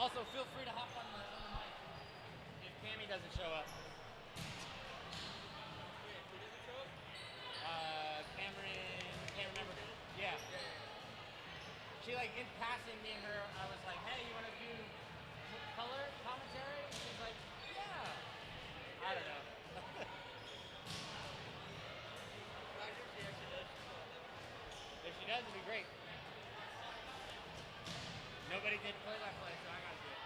Also, feel free to hop on the mic if Cammy doesn't show up. Wait, who doesn't show up? Cameron, can't remember. Yeah. She like in passing me and her, I was like, hey, you want to do color commentary? And she's like, yeah. I don't know. Imagine if she actually does. If she does, it'd be great. Nobody did play-by-play, so I gotta do it.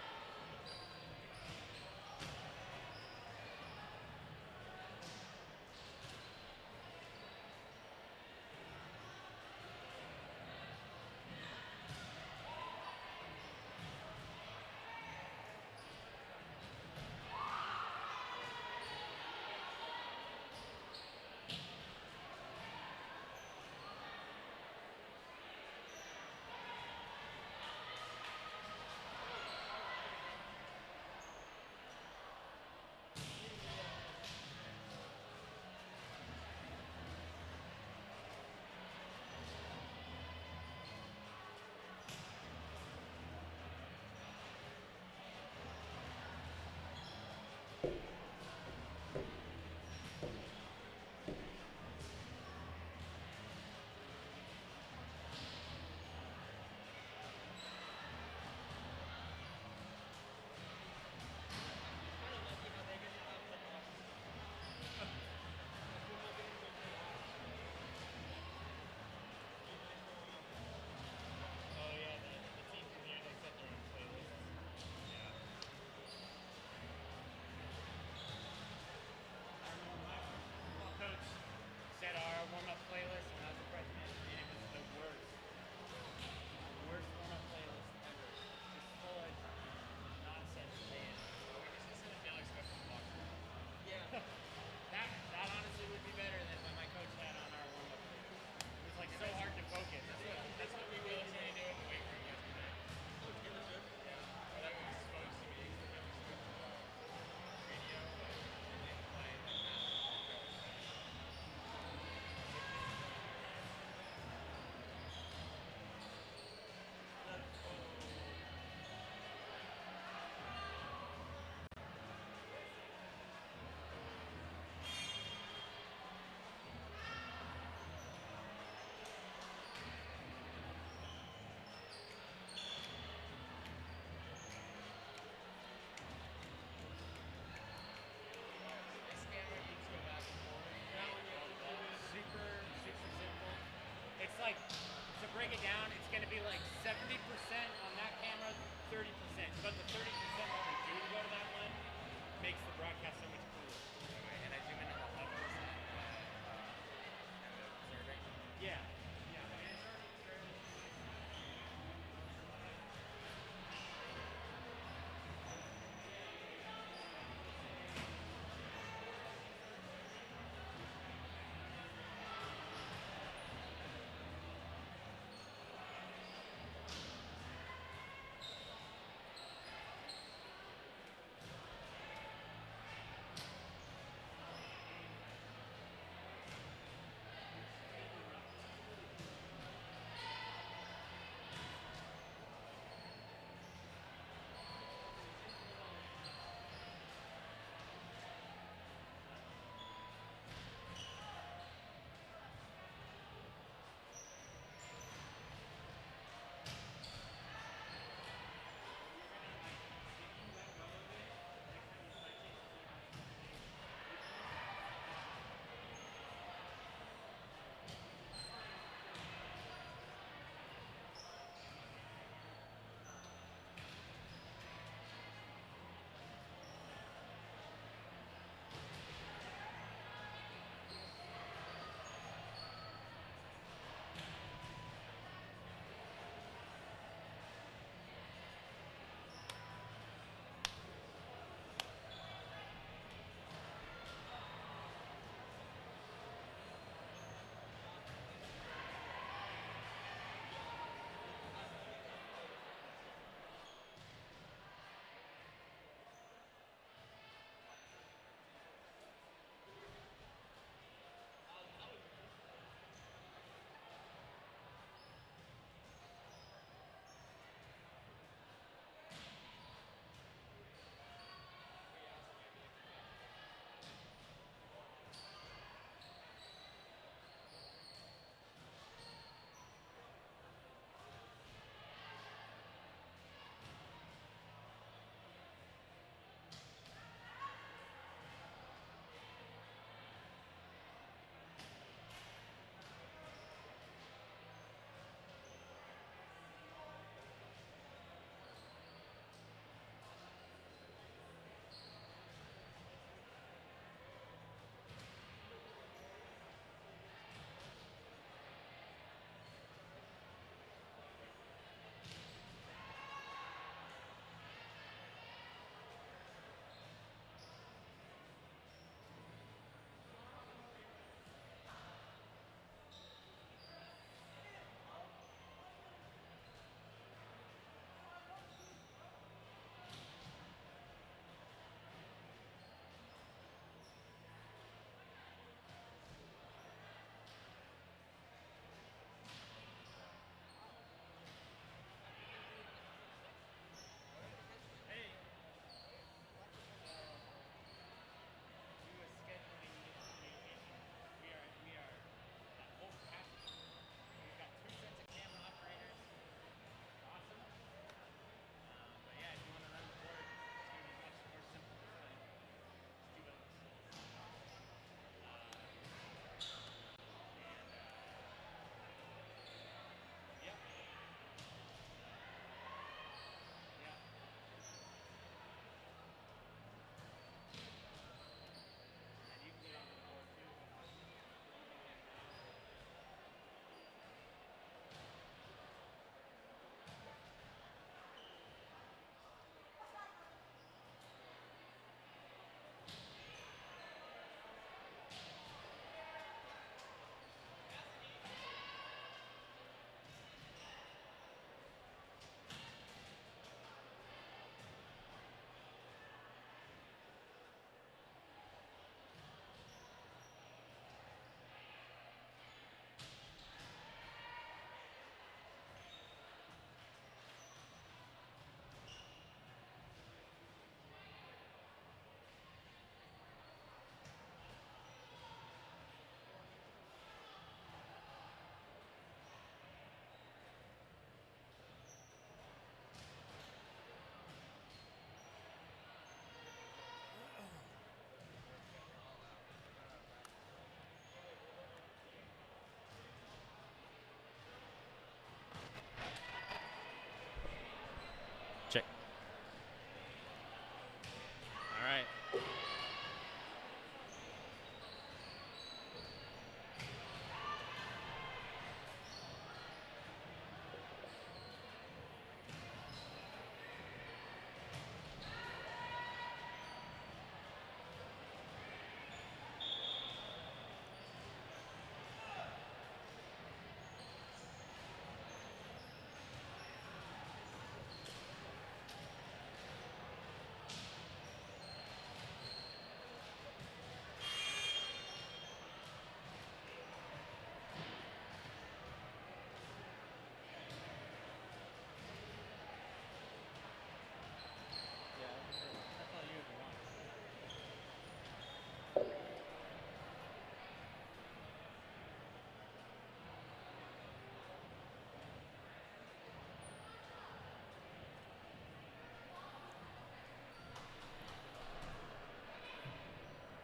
right.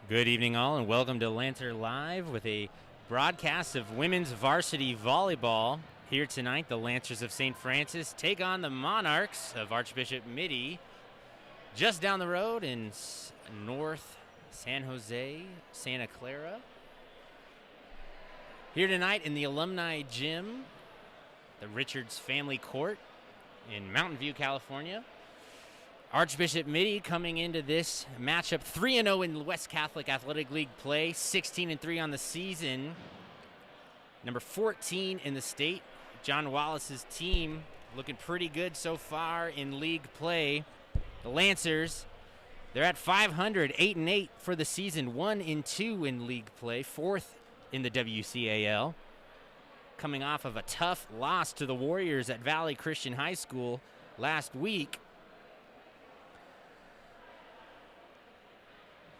Good evening, all, and welcome to Lancer Live with a broadcast of women's varsity volleyball. Here tonight, the Lancers of St. Francis take on the Monarchs of Archbishop Mitty, just down the road in North San Jose, Santa Clara. Here tonight in the Alumni Gym, the Richards Family Court in Mountain View, California. Archbishop Mitty coming into this matchup 3-0 in West Catholic Athletic League play, 16-3 on the season. Number 14 in the state. John Wallace's team looking pretty good so far in league play. The Lancers, they're at 500, 8-8 for the season, 1-2 in league play, 4th in the WCAL. Coming off of a tough loss to the Warriors at Valley Christian High School last week.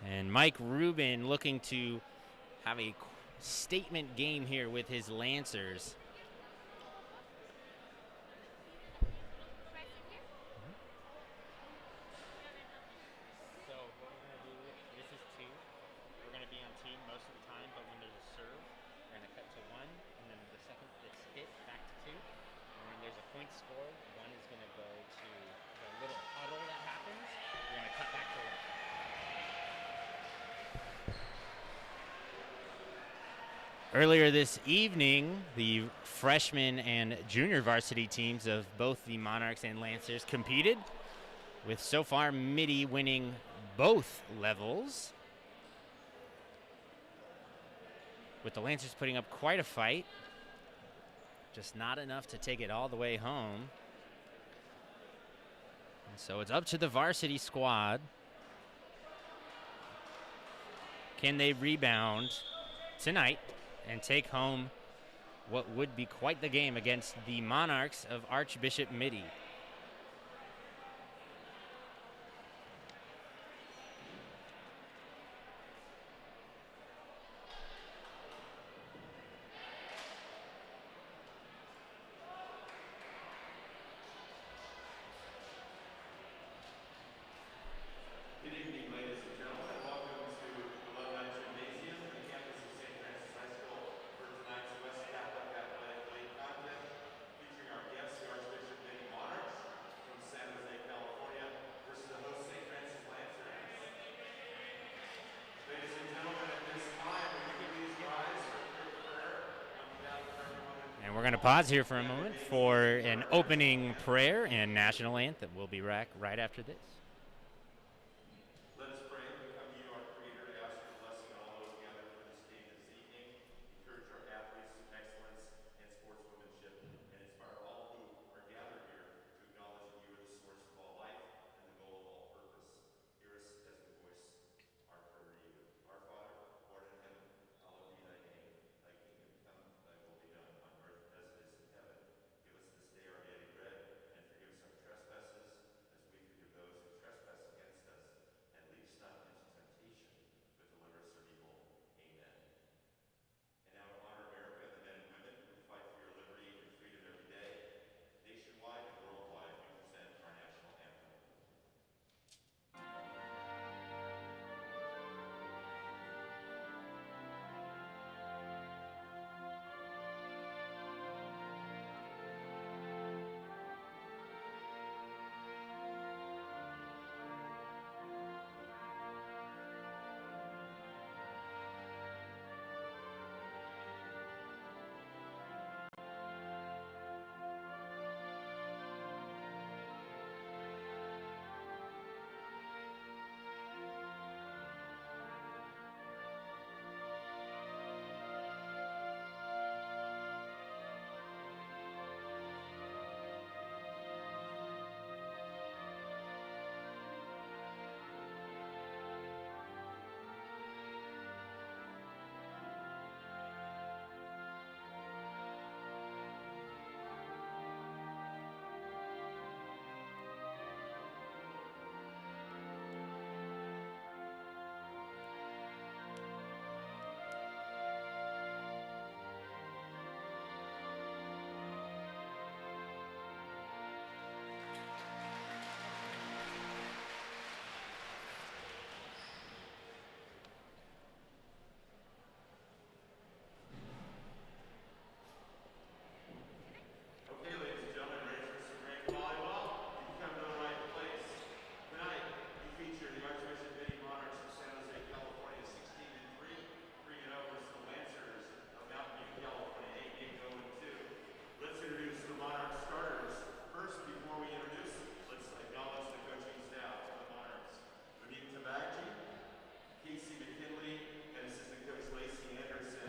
And Mike Rubin looking to have a statement game here with his Lancers. So what we're going to do, this is two. We're going to be on team most of the time, but when there's a serve, we're going to cut to one, and then the second that's hit, back to two. And when there's a point scored, one is going to go to the little huddle that happens. We're going to cut back to one. Earlier this evening, the freshman and junior varsity teams of both the Monarchs and Lancers competed, with so far Mitty winning both levels, with the Lancers putting up quite a fight, just not enough to take it all the way home. And so it's up to the varsity squad. Can they rebound tonight and take home what would be quite the game against the Monarchs of Archbishop Mitty? We're going to pause here for a moment for an opening prayer and national anthem. We'll be back right after this. Let us pray. We come to you, our Creator, to ask your blessing on all those gathered for this game this evening. Encourage our athletes to excellence and sportswomanship, and inspire all who are gathered here to acknowledge that you are the source of all life and the goal of all purpose. Hear us as we voice our prayer to you. Our Father, who art in heaven, hallowed be thy name. Thy kingdom come, thy will be done on earth as it is in heaven. Give us this day our daily bread, and forgive us our trespasses as we forgive those who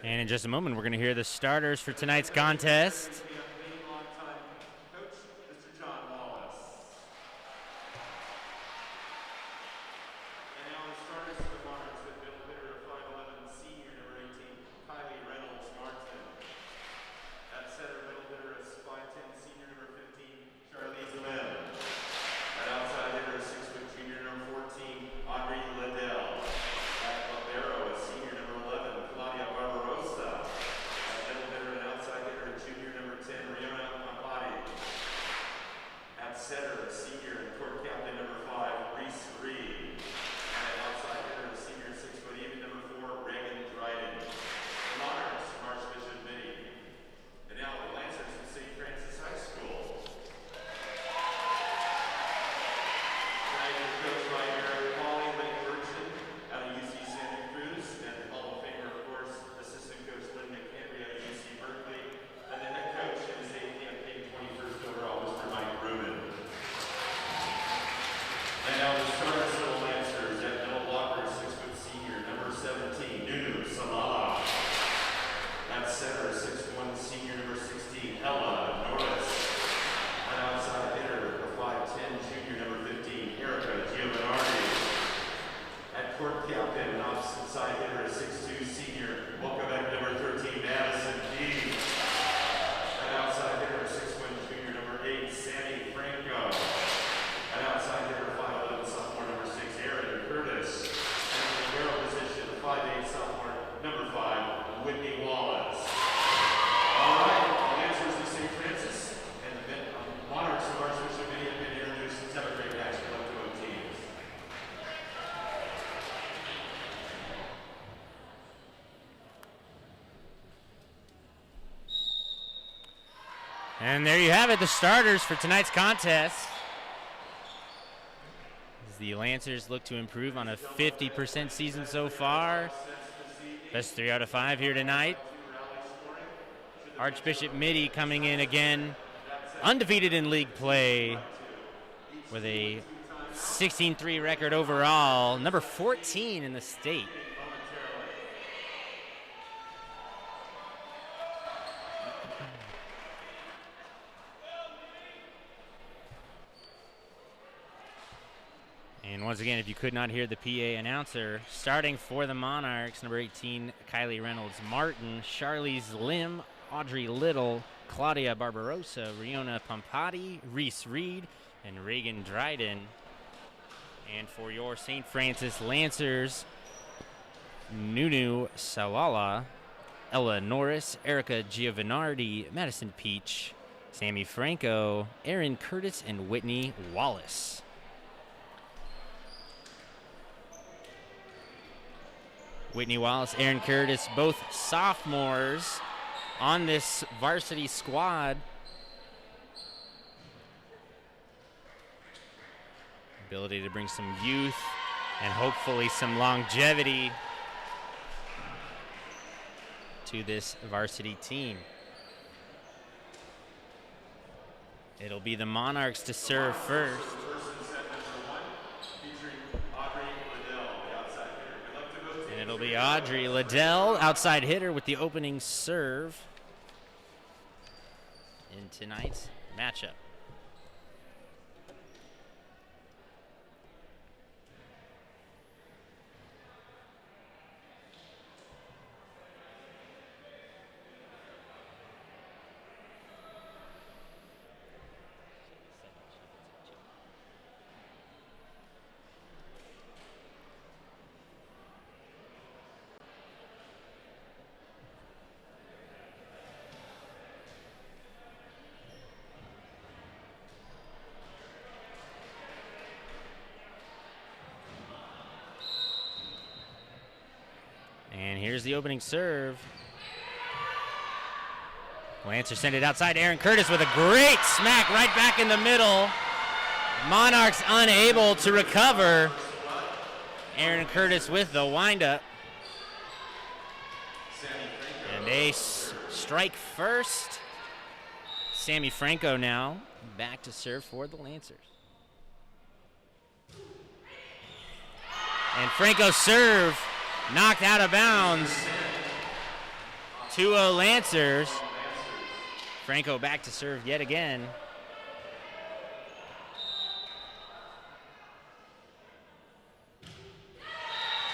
And in just a moment, we're going to hear the starters for tonight's contest. Longtime coach, Mr. John Wallace. And now the starters for the Monarchs with middle hitter of 5'11", senior number 18, Kylie Reynolds Martin. At center, middle hitter is 5'10", senior number 15, Charlize Lim. At outside hitter is 6' junior number 14, Audrey Liddell. At libero is senior number 11, Claudia Barbarossa. At middle hitter and outside hitter, junior number 10, Riona Pampati. At center, senior and court captain number 5, Reese Reed. And at outside hitter, senior 6' even number 4, Reagan Dryden. The Monarchs from Archbishop Mitty. And now the Lancers from St. Francis High School. Tonight is coached by Eric Pauley, Lake Burchin out of UC Santa Cruz, and Hall of Famer, of course, assistant coach Lynn McHenry out of UC Berkeley, and the head coach in his 8th campaign, 21st overall, Mr. Mike Rubin. And now the starters for the Lancers at middle blocker, 6' senior, number 17, Nunu Salala. At center, 6'1", senior, number 16, Ella Norris. At outside hitter, a 5'10", junior, number 15, Erica Giovanardi. At court captain and opposite side hitter, a 6'2", senior, Wilcobeck, number 13, Madison P. At outside hitter, 6'1", junior, number 8, Sammy Franco. At outside hitter, 5'11", sophomore, number 6, Aaron Curtis. And in the libero position, 5'8", sophomore, number 5, Whitney Wallace. All right, the Lancers of St. Francis and the Monarchs of Archbishop Mitty have been introduced. Let's have a great match of both teams. And there you have it, the starters for tonight's contest. As the Lancers look to improve on a 50% season so far. Best 3 out of 5 here tonight. Archbishop Mitty coming in again, undefeated in league play with a 16-3 record overall, number 14 in the state. And once again, if you could not hear the PA announcer, starting for the Monarchs, number 18, Kylie Reynolds Martin, Charlize Lim, Audrey Little, Claudia Barbarossa, Riona Pampati, Reese Reed, and Reagan Dryden. And for your St. Francis Lancers, Nunu Salala, Ella Norris, Erica Giovanardi, Madison Peach, Sammy Franco, Aaron Curtis, and Whitney Wallace. Whitney Wallace, Aaron Curtis, both sophomores on this varsity squad. Ability to bring some youth and hopefully some longevity to this varsity team. It'll be the Monarchs to serve first. And it'll be Audrey Liddell, outside hitter, with the opening serve in tonight's matchup. And here's the opening serve. Lancers send it outside. Aaron Curtis with a great smack right back in the middle. Monarchs unable to recover. Aaron Curtis with the windup. And they strike first. Sammy Franco now back to serve for the Lancers. And Franco's serve knocked out of bounds. 2-0 Lancers. Franco back to serve yet again.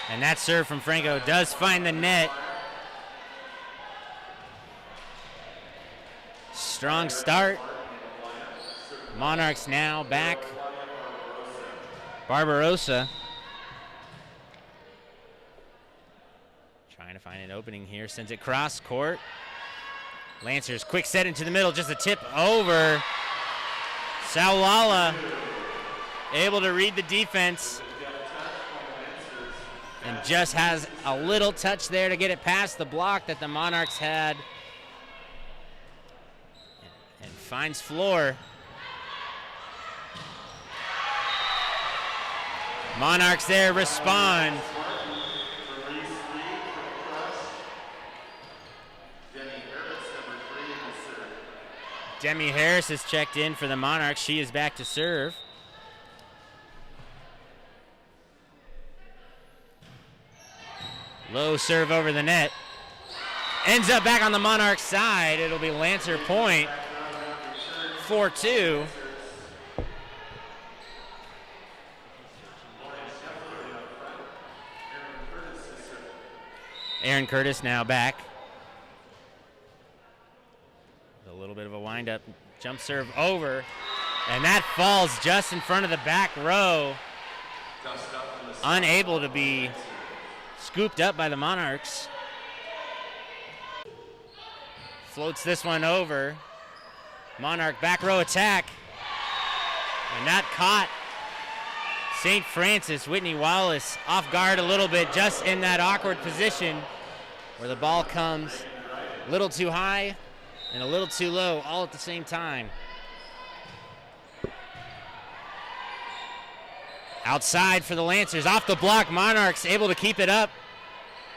And that serve from Franco does find the net. Strong start. Monarchs now back. Barbarossa trying to find an opening here. Sends it cross court. Lancers quick set into the middle. Just a tip over. Saulala able to read the defense. And just has a little touch there to get it past the block that the Monarchs had. And finds floor. Monarchs there respond. Demi Harris has checked in for the Monarchs. She is back to serve. Low serve over the net. Ends up back on the Monarchs side. It'll be Lancer point. 4-2. Aaron Curtis now back. A little bit of a wind-up. Jump serve over. And that falls just in front of the back row. Unable to be scooped up by the Monarchs. Floats this one over. Monarch back row attack. And that caught St. Francis, Whitney Wallace, off guard a little bit, just in that awkward position where the ball comes a little too high and a little too low all at the same time. Outside for the Lancers, off the block, Monarchs able to keep it up.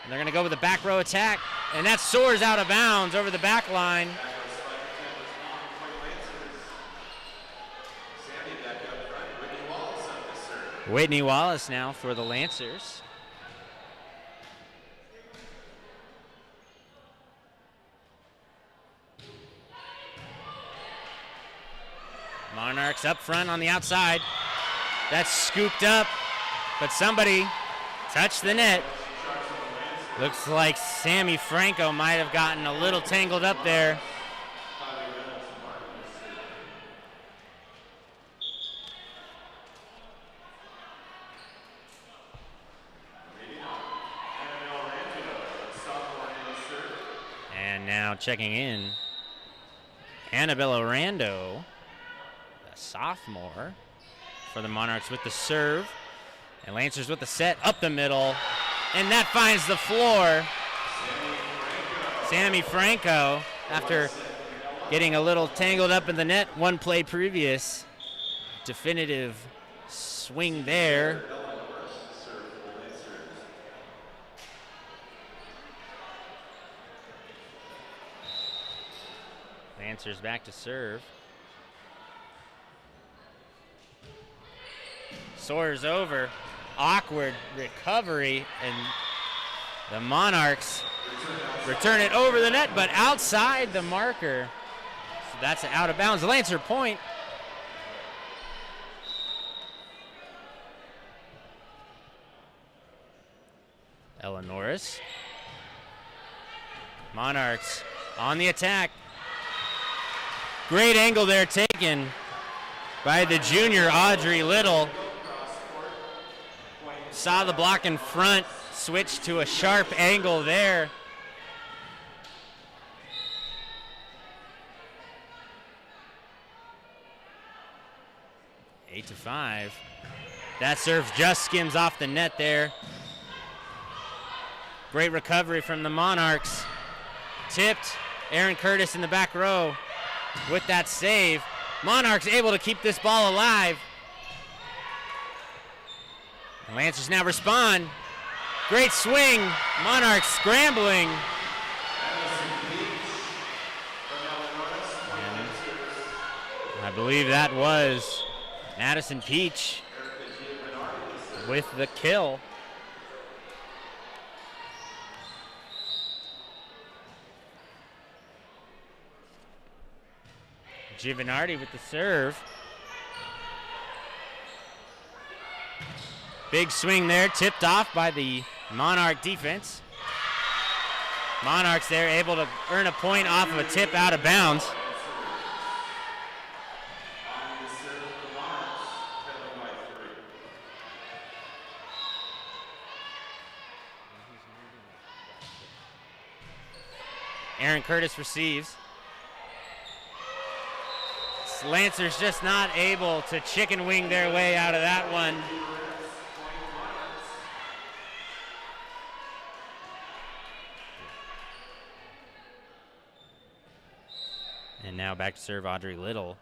And they're going to go with the back row attack. And that soars out of bounds over the back line. Whitney Wallace now for the Lancers. Monarchs up front on the outside. That's scooped up, but somebody touched the net. Looks like Sammy Franco might have gotten a little tangled up there. And now checking in, Annabella Rando, a sophomore for the Monarchs with the serve. And Lancers with the set up the middle. And that finds the floor. Sammy Franco, after getting a little tangled up in the net one play previous. Definitive swing there. Lancers back to serve. Soars over. Awkward recovery, and the Monarchs return it over the net, but outside the marker. So that's out of bounds. Lancer point. Ella Norris. Monarchs on the attack. Great angle there taken by the junior Audrey Little. Saw the block in front, switched to a sharp angle there. Eight to 5. That serve just skims off the net there. Great recovery from the Monarchs. Tipped. Aaron Curtis in the back row with that save. Monarchs able to keep this ball alive. Lancers now respond. Great swing. Monarchs scrambling. And I believe that was Madison Peach with the kill. Giovanardi with the serve. Big swing there, tipped off by the Monarch defense. Monarchs there able to earn a point off of a tip out of bounds. Aaron Curtis receives. Lancers just not able to chicken wing their way out of that one. And now back to serve Audrey Little.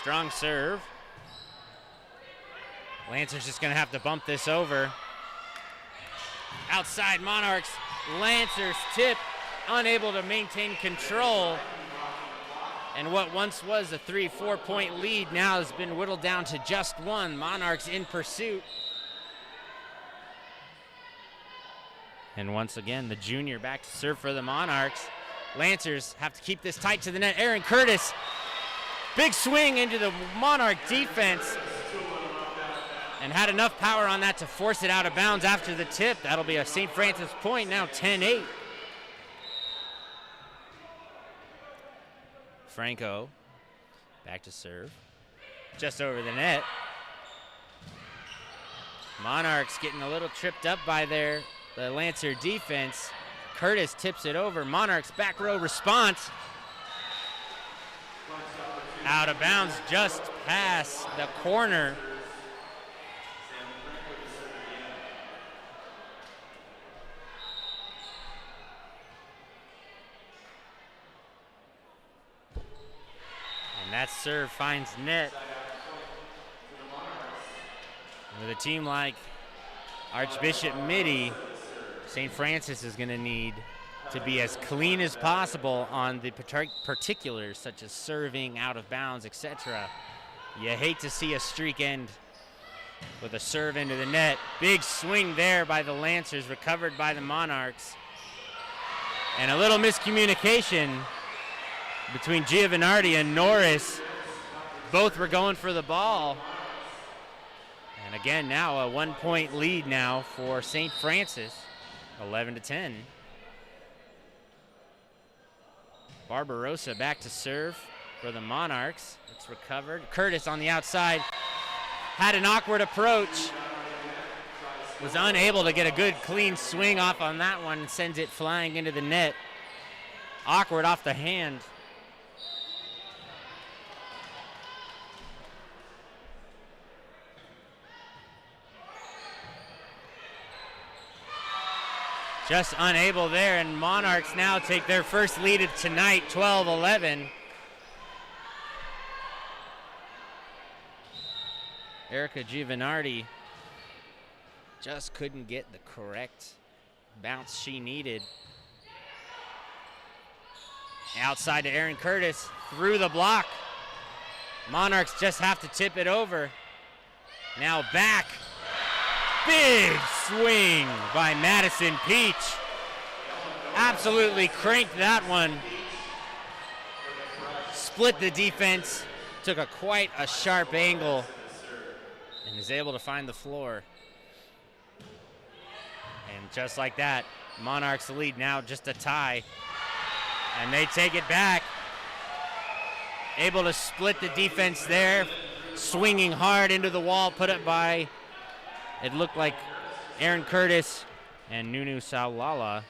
Strong serve. Lancers just gonna have to bump this over. Outside Monarchs, Lancers tip, unable to maintain control. And what once was a 3-4 point lead now has been whittled down to just one. Monarchs in pursuit. And once again, the junior back to serve for the Monarchs. Lancers have to keep this tight to the net. Aaron Curtis, big swing into the Monarch defense. And had enough power on that to force it out of bounds after the tip. That'll be a St. Francis point, now 10-8. Franco, back to serve. Just over the net. Monarchs getting a little tripped up by the Lancer defense. Curtis tips it over. Monarchs back row response. Out of bounds just past the corner. And that serve finds net. With a team like Archbishop Mitty, St. Francis is going to need to be as clean as possible on the particulars, such as serving, out of bounds, etc. You hate to see a streak end with a serve into the net. Big swing there by the Lancers, recovered by the Monarchs. And a little miscommunication between Giovanardi and Norris. Both were going for the ball. And again, now a 1 point lead now for St. Francis, 11-10. Barbarossa back to serve for the Monarchs. It's recovered. Curtis on the outside had an awkward approach. Was unable to get a good clean swing off on that one. Sends it flying into the net. Awkward off the hand. Just unable there, and Monarchs now take their first lead of tonight, 12-11. Erica Giovanardi just couldn't get the correct bounce she needed. Outside to Aaron Curtis, through the block. Monarchs just have to tip it over. Now back. Big swing by Madison Peach. Absolutely cranked that one. Split the defense, took quite a sharp angle, and is able to find the floor. And just like that, Monarchs lead now just a tie. And they take it back. Able to split the defense there, swinging hard into the wall, put up by, it looked like Aaron Curtis and Nunu Saulala.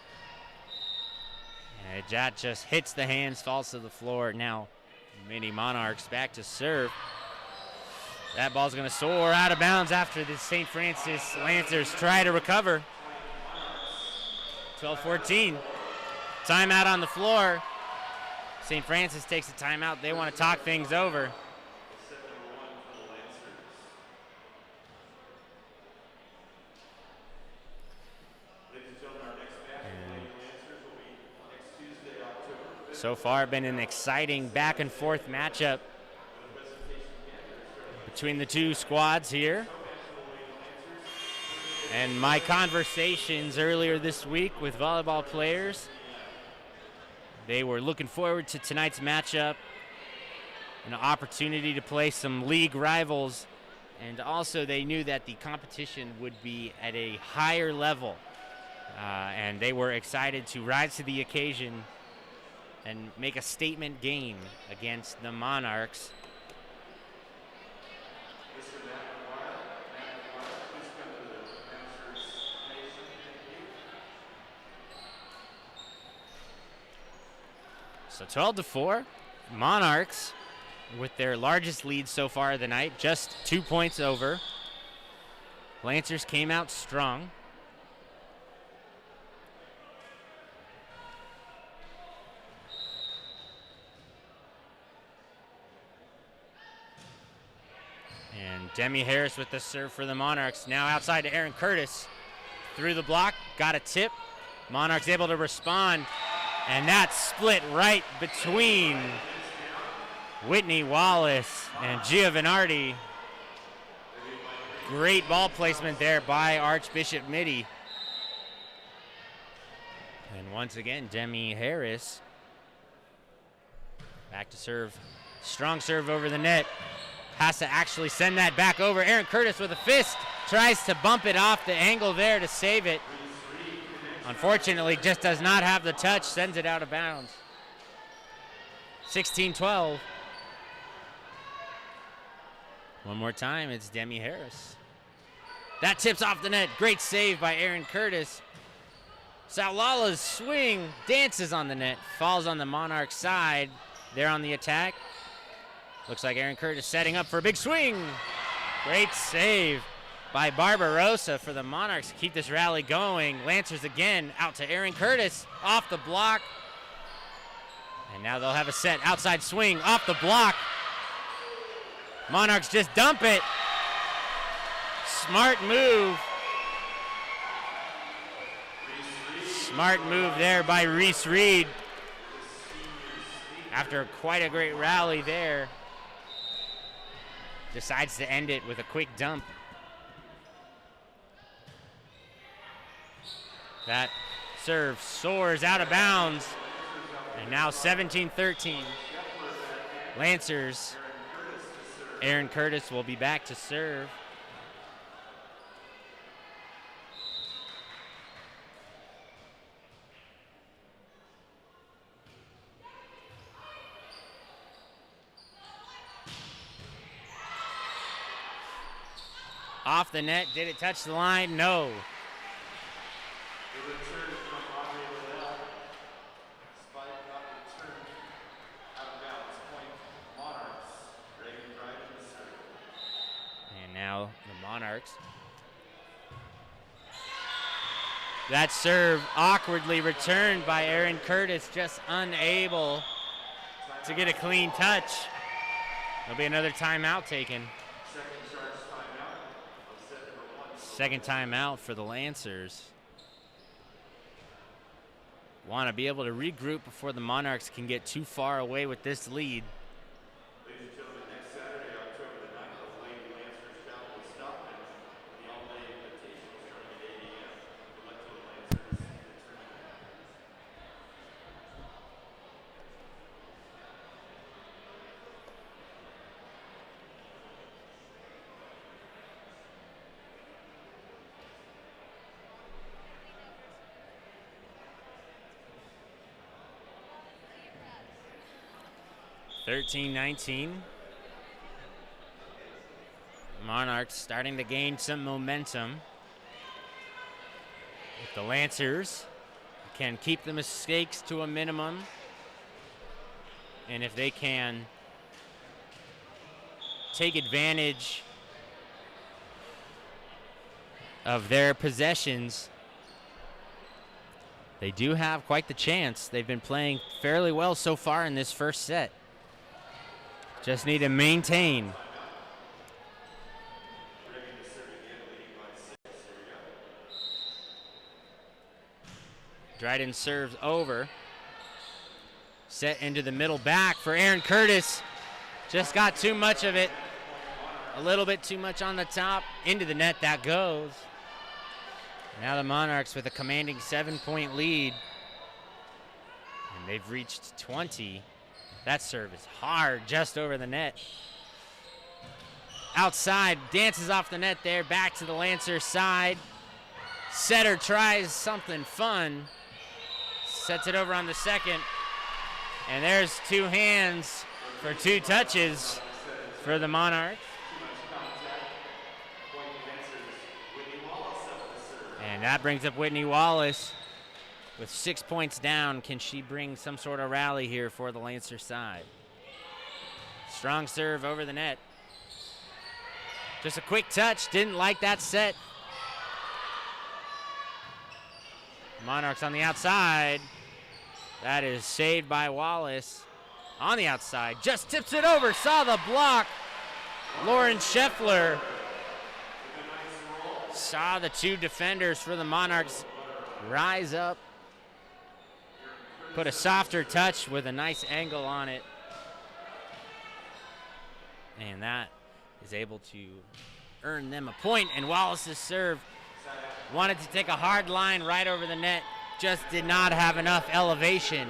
And that just hits the hands, falls to the floor. Now, Mini Monarchs back to serve. That ball's going to soar out of bounds after the St. Francis Lancers try to recover. 12-14. Timeout on the floor. St. Francis takes a timeout. They want to talk things over. So far, been an exciting back and forth matchup between the two squads here. And my conversations earlier this week with volleyball players They were looking forward to tonight's matchup, an opportunity to play some league rivals, and also they knew that the competition would be at a higher level, and they were excited to rise to the occasion and make a statement game against the Monarchs. So 12-4, Monarchs with their largest lead so far of the night, just 2 points over. Lancers came out strong. And Demi Harris with the serve for the Monarchs. Now outside to Aaron Curtis. Through the block, got a tip. Monarchs able to respond. And that split right between Whitney Wallace and Giovanardi. Great ball placement there by Archbishop Mitty. And once again, Demi Harris back to serve. Strong serve over the net. Has to actually send that back over. Aaron Curtis with a fist. Tries to bump it off the angle there to save it. Unfortunately, just does not have the touch. Sends it out of bounds. 16-12. One more time, it's Demi Harris. That tips off the net. Great save by Aaron Curtis. Saulala's swing dances on the net. Falls on the Monarch side. They're on the attack. Looks like Aaron Curtis setting up for a big swing. Great save by Barbarossa for the Monarchs to keep this rally going. Lancers again out to Aaron Curtis off the block. And now they'll have a set outside swing off the block. Monarchs just dump it. Smart move. Smart move there by Reese Reed. After quite a great rally there, decides to end it with a quick dump. That serve soars out of bounds. And now 17-13. Lancers. Aaron Curtis will be back to serve. Off the net. Did it touch the line? No. And now the Monarchs. That serve awkwardly returned by Aaron Curtis, just unable to get a clean touch. There'll be another timeout taken. Second timeout for the Lancers. Want to be able to regroup before the Monarchs can get too far away with this lead. Ladies and gentlemen, next Saturday, October the 9th, the Lady Lancers travel to Stockton. The all-day invitation starting at 8 a.m. Good luck to the Lancers in the tournament. (13-19). Monarchs starting to gain some momentum. If the Lancers can keep the mistakes to a minimum, and if they can take advantage of their possessions, they do have quite the chance. They've been playing fairly well so far in this first set. Just need to maintain. Dryden serves over. Set into the middle back for Aaron Curtis. Just got too much of it. A little bit too much on the top. Into the net that goes. Now the Monarchs with a commanding 7-point lead. And they've reached 20. That serve is hard, just over the net. Outside, dances off the net there, back to the Lancer side. Setter tries something fun. Sets it over on the second. And there's two hands for two touches for the Monarchs. And that brings up Whitney Wallace with 6 points down. Can she bring some sort of rally here for the Lancer side? Strong serve over the net. Just a quick touch, didn't like that set. Monarchs on the outside. That is saved by Wallace. On the outside, just tips it over, saw the block. Lauren Scheffler saw the two defenders for the Monarchs rise up. Put a softer touch with a nice angle on it. And that is able to earn them a point. And Wallace's serve wanted to take a hard line right over the net. Just did not have enough elevation.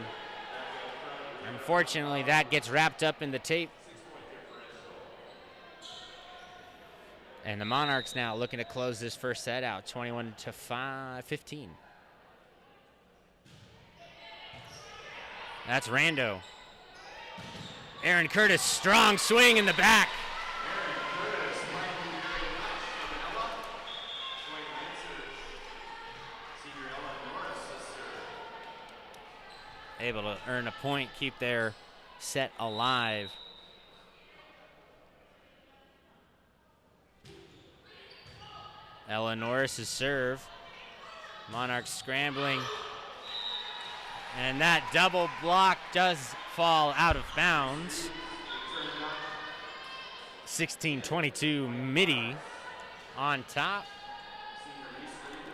Unfortunately, that gets wrapped up in the tape. And the Monarchs now looking to close this first set out, 21-15. That's Rando. Aaron Curtis, strong swing in the back. Able to earn a point, keep their set alive. Ella Norris's serve. Monarchs scrambling. And that double block does fall out of bounds. 16-22 Mitty on top.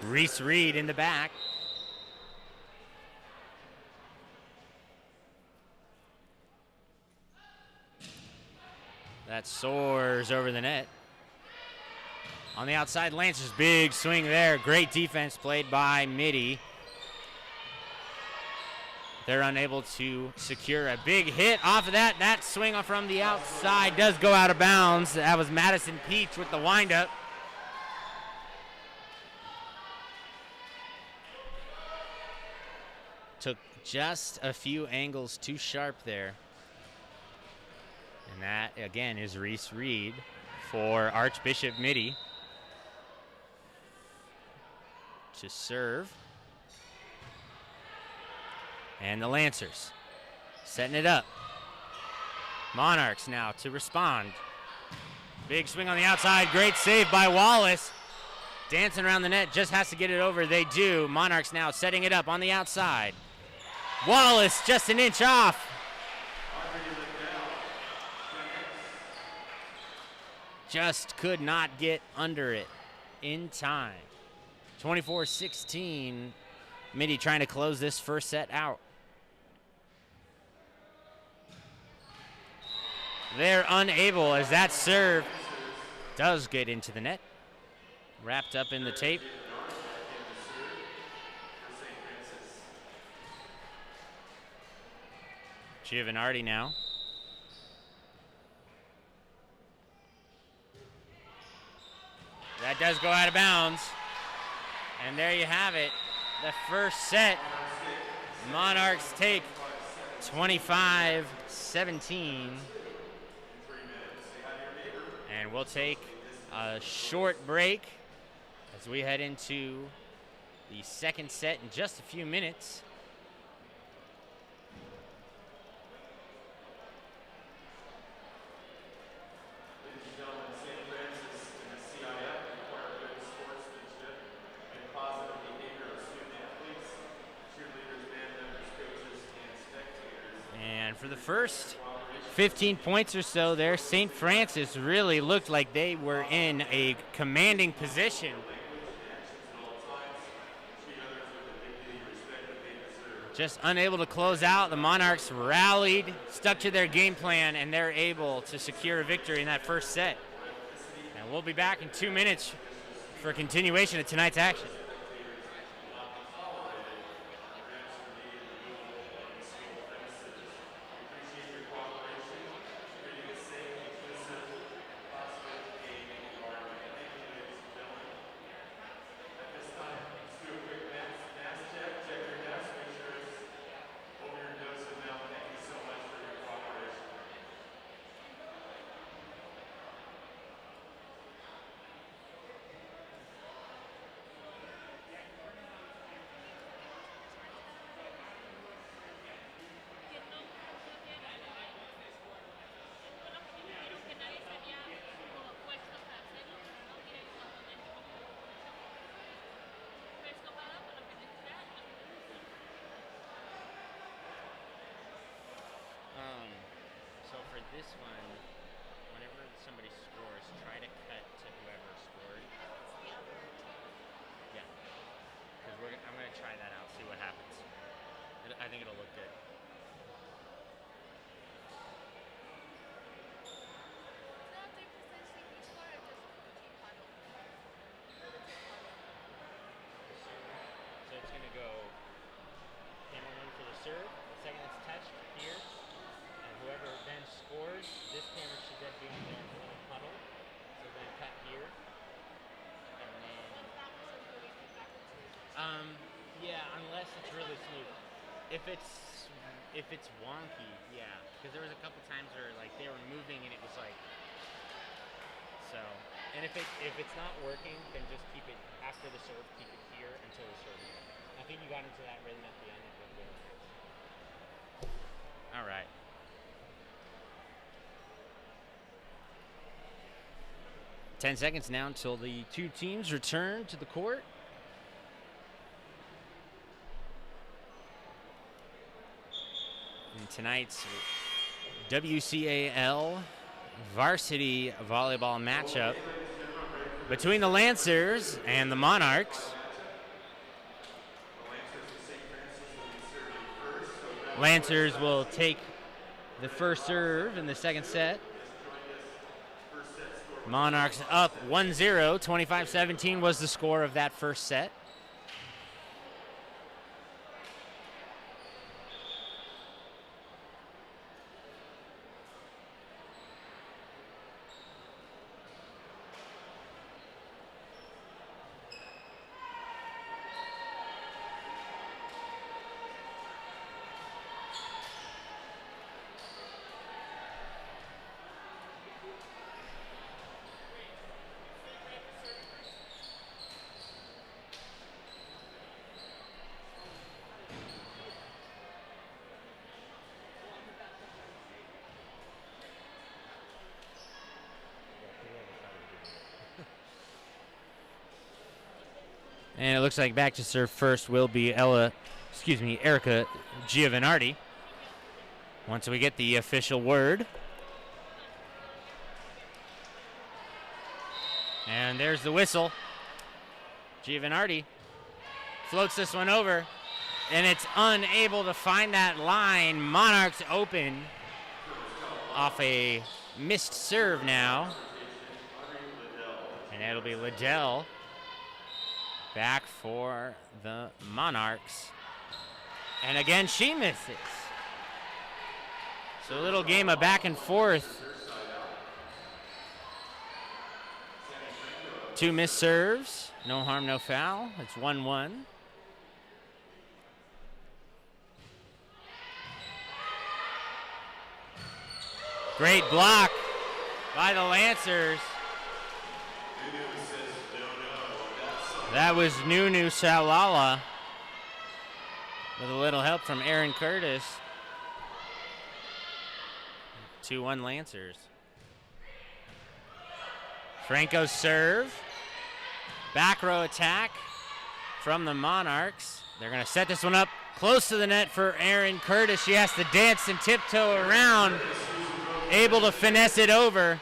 Reese Reed in the back. That soars over the net. On the outside, Lancers, big swing there. Great defense played by Mitty. They're unable to secure a big hit off of that. That swing from the outside does go out of bounds. That was Madison Peach with the windup. Took just a few angles too sharp there. And that, again, is Reese Reed for Archbishop Mitty to serve. And the Lancers setting it up. Monarchs now to respond. Big swing on the outside. Great save by Wallace. Dancing around the net, just has to get it over. They do. Monarchs now setting it up on the outside. Wallace just an inch off. Just could not get under it in time. 24-16. Mitty trying to close this first set out. They're unable as that serve does get into the net. Wrapped up in the tape. Giovanardi now. That does go out of bounds. And there you have it. The first set. Monarchs take 25-17. And we'll take a short break as we head into the second set in just a few minutes. And for the first 15 points or so there, St. Francis really looked like they were in a commanding position. Just unable to close out. The Monarchs rallied, stuck to their game plan, and they're able to secure a victory in that first set. And we'll be back in 2 minutes for a continuation of tonight's action. this one, whenever somebody scores, try to cut to whoever scored. Yeah. Because I'm going to try that out, see what happens. I think it'll look good. So it's going to go camera one for the serve. The second it's touched here. And whoever then scores, this camera should then be on their little puddle. So then cut here. And then... yeah, unless it's really smooth. If it's wonky, yeah. Because there was a couple times where like they were moving and it was like... So, and if it's not working, then just keep it after the serve. Keep it here until the serve. I think you got into that rhythm at the end. All right. Ten seconds now until the two teams return to the court. In tonight's WCAL Varsity Volleyball matchup between the Lancers and the Monarchs. Lancers will take the first serve in the second set. Monarchs up 1-0. 25-17 was the score of that first set. And it looks like back to serve first will be Erica Giovanardi. Once we get the official word. And there's the whistle. Giovanardi floats this one over, and it's unable to find that line. Monarchs open off a missed serve now. And it'll be Liddell back for the Monarchs. And again, she misses. So a little game of back and forth. Two missed serves. No harm, no foul. It's 1-1. Great block by the Lancers. That was Nunu Salala with a little help from Aaron Curtis. 2-1 Lancers. Franco's serve. Back row attack from the Monarchs. They're going to set this one up close to the net for Aaron Curtis. She has to dance and tiptoe around, able to finesse it over.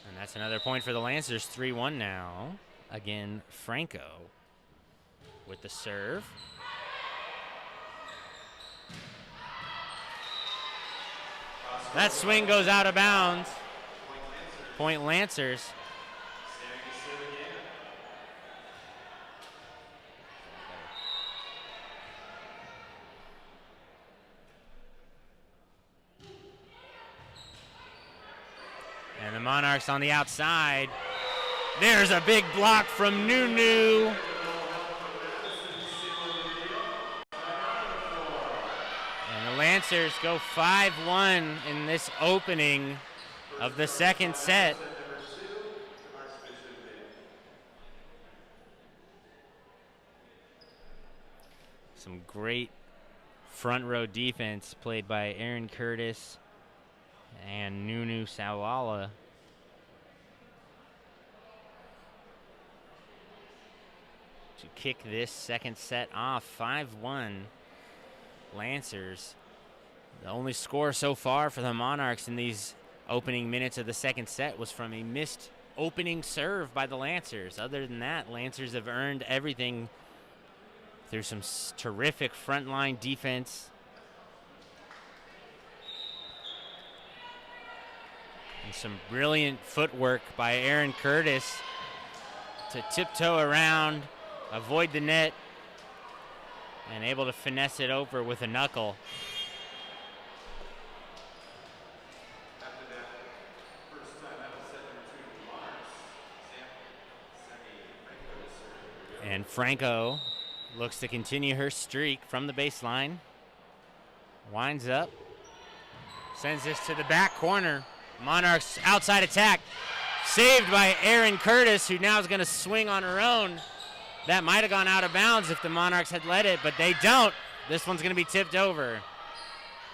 And that's another point for the Lancers. 3-1 now. Again, Franco with the serve. That swing goes out of bounds. Point Lancers. And the Monarchs on the outside. There's a big block from Nunu. And the Lancers go 5-1 in this opening of the second set. Some great front row defense played by Aaron Curtis and Nunu Salala. to kick this second set off. 5-1 Lancers. The only score so far for the Monarchs in these opening minutes of the second set was from a missed opening serve by the Lancers. Other than that, Lancers have earned everything through some terrific frontline defense and some brilliant footwork by Aaron Curtis to tiptoe around, avoid the net, and able to finesse it over with a knuckle. And Franco looks to continue her streak from the baseline. Winds up. Sends this to the back corner. Monarchs outside attack. Saved by Aaron Curtis, who now is going to swing on her own. That might have gone out of bounds if the Monarchs had let it, but they don't. This one's going to be tipped over.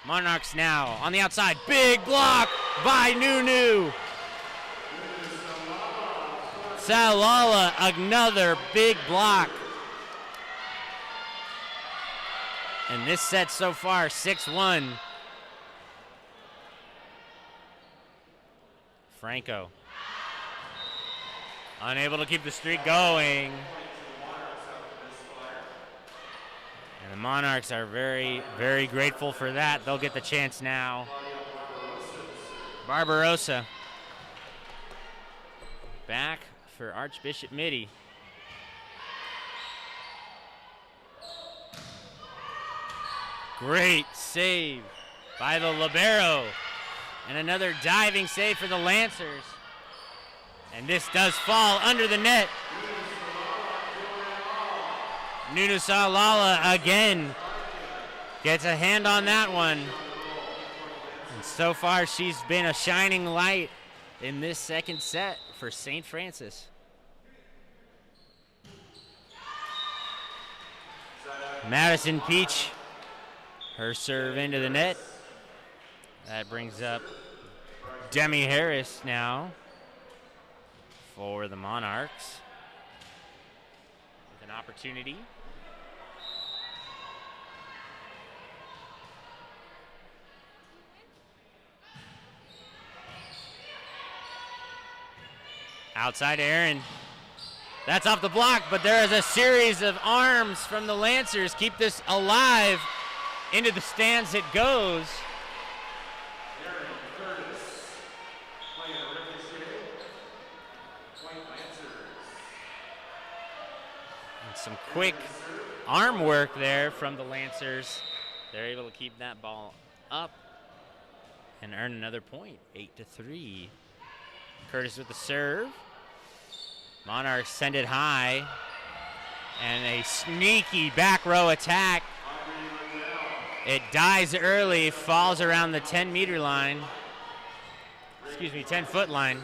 Monarchs now on the outside. Big block by Nunu. Salala, another big block. And this set so far, 6-1. Franco unable to keep the streak going. And the Monarchs are very, very grateful for that. They'll get the chance now. Barbarossa back for Archbishop Mitty. Great save by the libero. And another diving save for the Lancers. And this does fall under the net. Nunu Salala again gets a hand on that one. And so far she's been a shining light in this second set for St. Francis. Madison Peach, her serve into the net. That brings up Demi Harris now for the Monarchs with an opportunity. Outside Aaron. That's off the block, but there is a series of arms from the Lancers. Keep this alive. Into the stands it goes. And some quick arm work there from the Lancers. They're able to keep that ball up and earn another point, 8-3. Curtis with the serve. Monarchs send it high. And a sneaky back row attack. It dies early, falls around the 10-meter line. 10-foot line.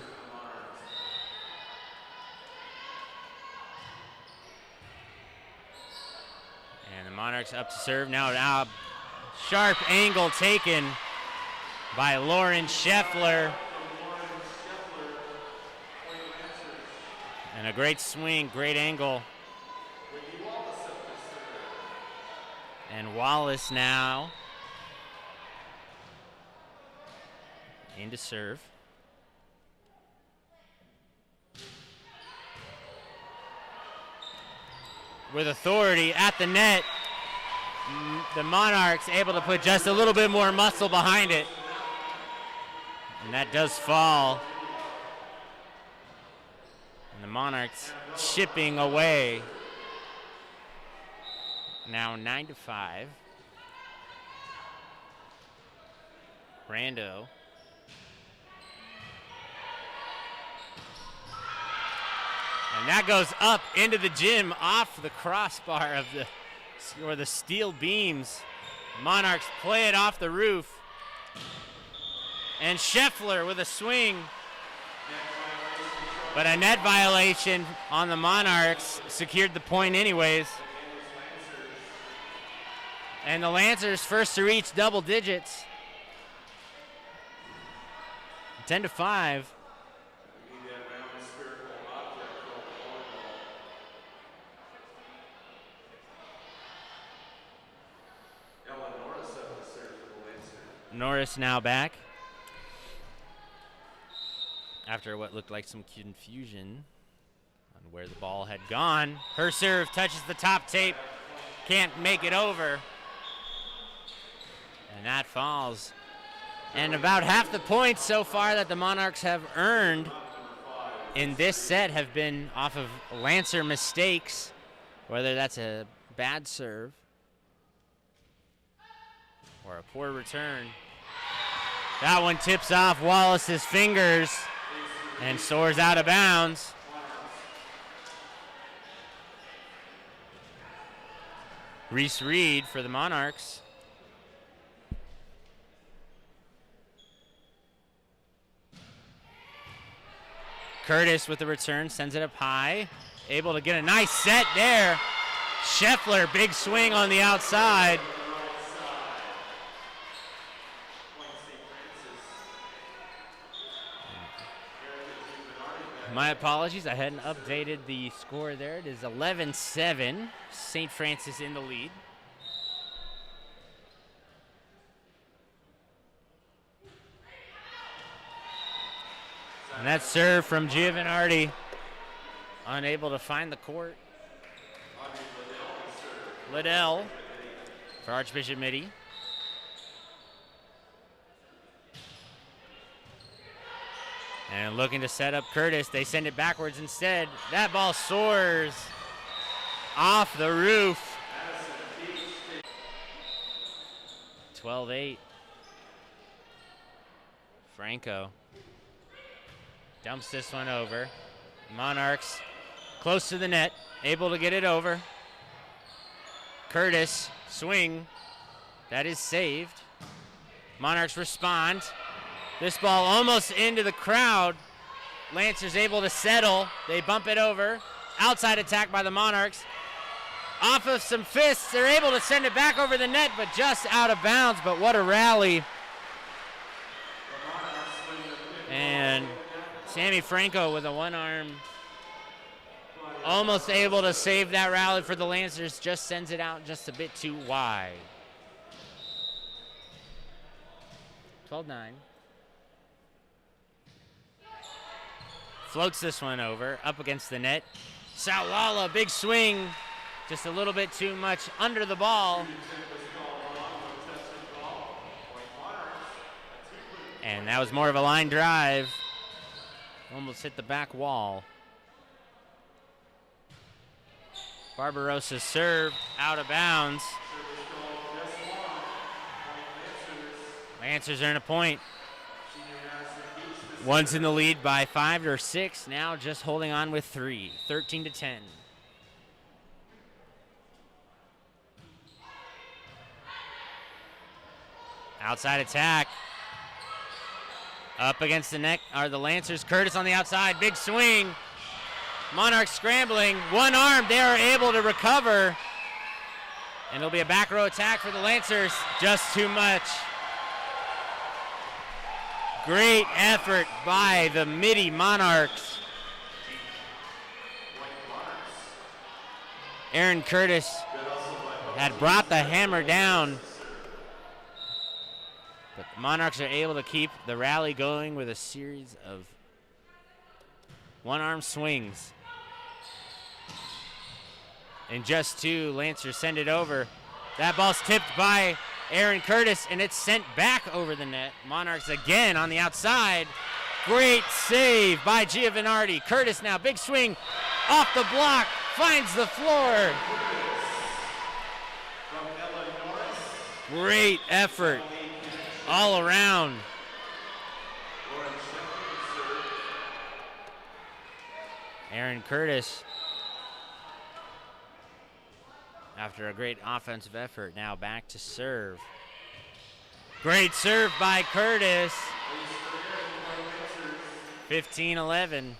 And the Monarchs up to serve now. Sharp angle taken by Lauren Scheffler. And a great swing, great angle. And Wallace now into serve. With authority at the net, the Monarchs able to put just a little bit more muscle behind it. And that does fall. And the Monarchs chipping away. Now 9-5. Brando. And that goes up into the gym off the crossbar of the steel beams. Monarchs play it off the roof. And Scheffler with a swing. But a net violation on the Monarchs secured the point anyways. And the Lancers first to reach double digits. 10-5. Norris now back after what looked like some confusion on where the ball had gone. Her serve touches the top tape, can't make it over, and that falls. And about half the points so far that the Monarchs have earned in this set have been off of Lancer mistakes, whether that's a bad serve or a poor return. That one tips off Wallace's fingers and soars out of bounds. Reese Reed for the Monarchs. Curtis with the return, sends it up high. Able to get a nice set there. Scheffler, big swing on the outside. My apologies, I hadn't updated the score there. It is 11-7, St. Francis in the lead. And that serve from Giovanardi, unable to find the court. Liddell for Archbishop Mitty. And looking to set up Curtis, they send it backwards instead. That ball soars off the roof. 12-8. Franco dumps this one over. Monarchs close to the net, able to get it over. Curtis, swing. That is saved. Monarchs respond. This ball almost into the crowd. Lancer's able to settle. They bump it over. Outside attack by the Monarchs. Off of some fists, they're able to send it back over the net, but just out of bounds. But what a rally. And Sammy Franco with a one arm, almost able to save that rally for the Lancers, just sends it out just a bit too wide. 12-9. Floats this one over, up against the net. Sawala, big swing, just a little bit too much under the ball. And that was more of a line drive. Almost hit the back wall. Barbarossa's serve out of bounds. Lancers earn a point. One's in the lead by 5 or 6. Now just holding on with 3. 13-10. Outside attack. Up against the neck are the Lancers. Curtis on the outside. Big swing. Monarchs scrambling. One arm. They are able to recover. And it'll be a back row attack for the Lancers. Just too much. Great effort by the Mitty Monarchs. Aaron Curtis had brought the hammer down, but the Monarchs are able to keep the rally going with a series of one-arm swings. And just 2, Lancers send it over. That ball's tipped by Aaron Curtis, and it's sent back over the net. Monarchs again on the outside. Great save by Giovanardi. Curtis now, big swing off the block, finds the floor. Great effort all around. Aaron Curtis, after a great offensive effort, now back to serve. Great serve by Curtis. 15-11.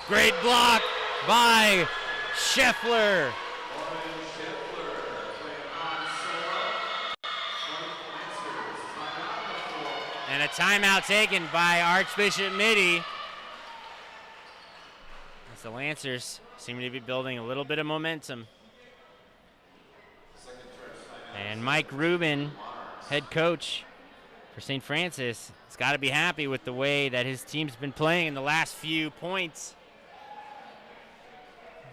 Great block by Scheffler. And a timeout taken by Archbishop Mitty. As the Lancers seem to be building a little bit of momentum. And Mike Rubin, head coach for St. Francis, has got to be happy with the way that his team's been playing in the last few points.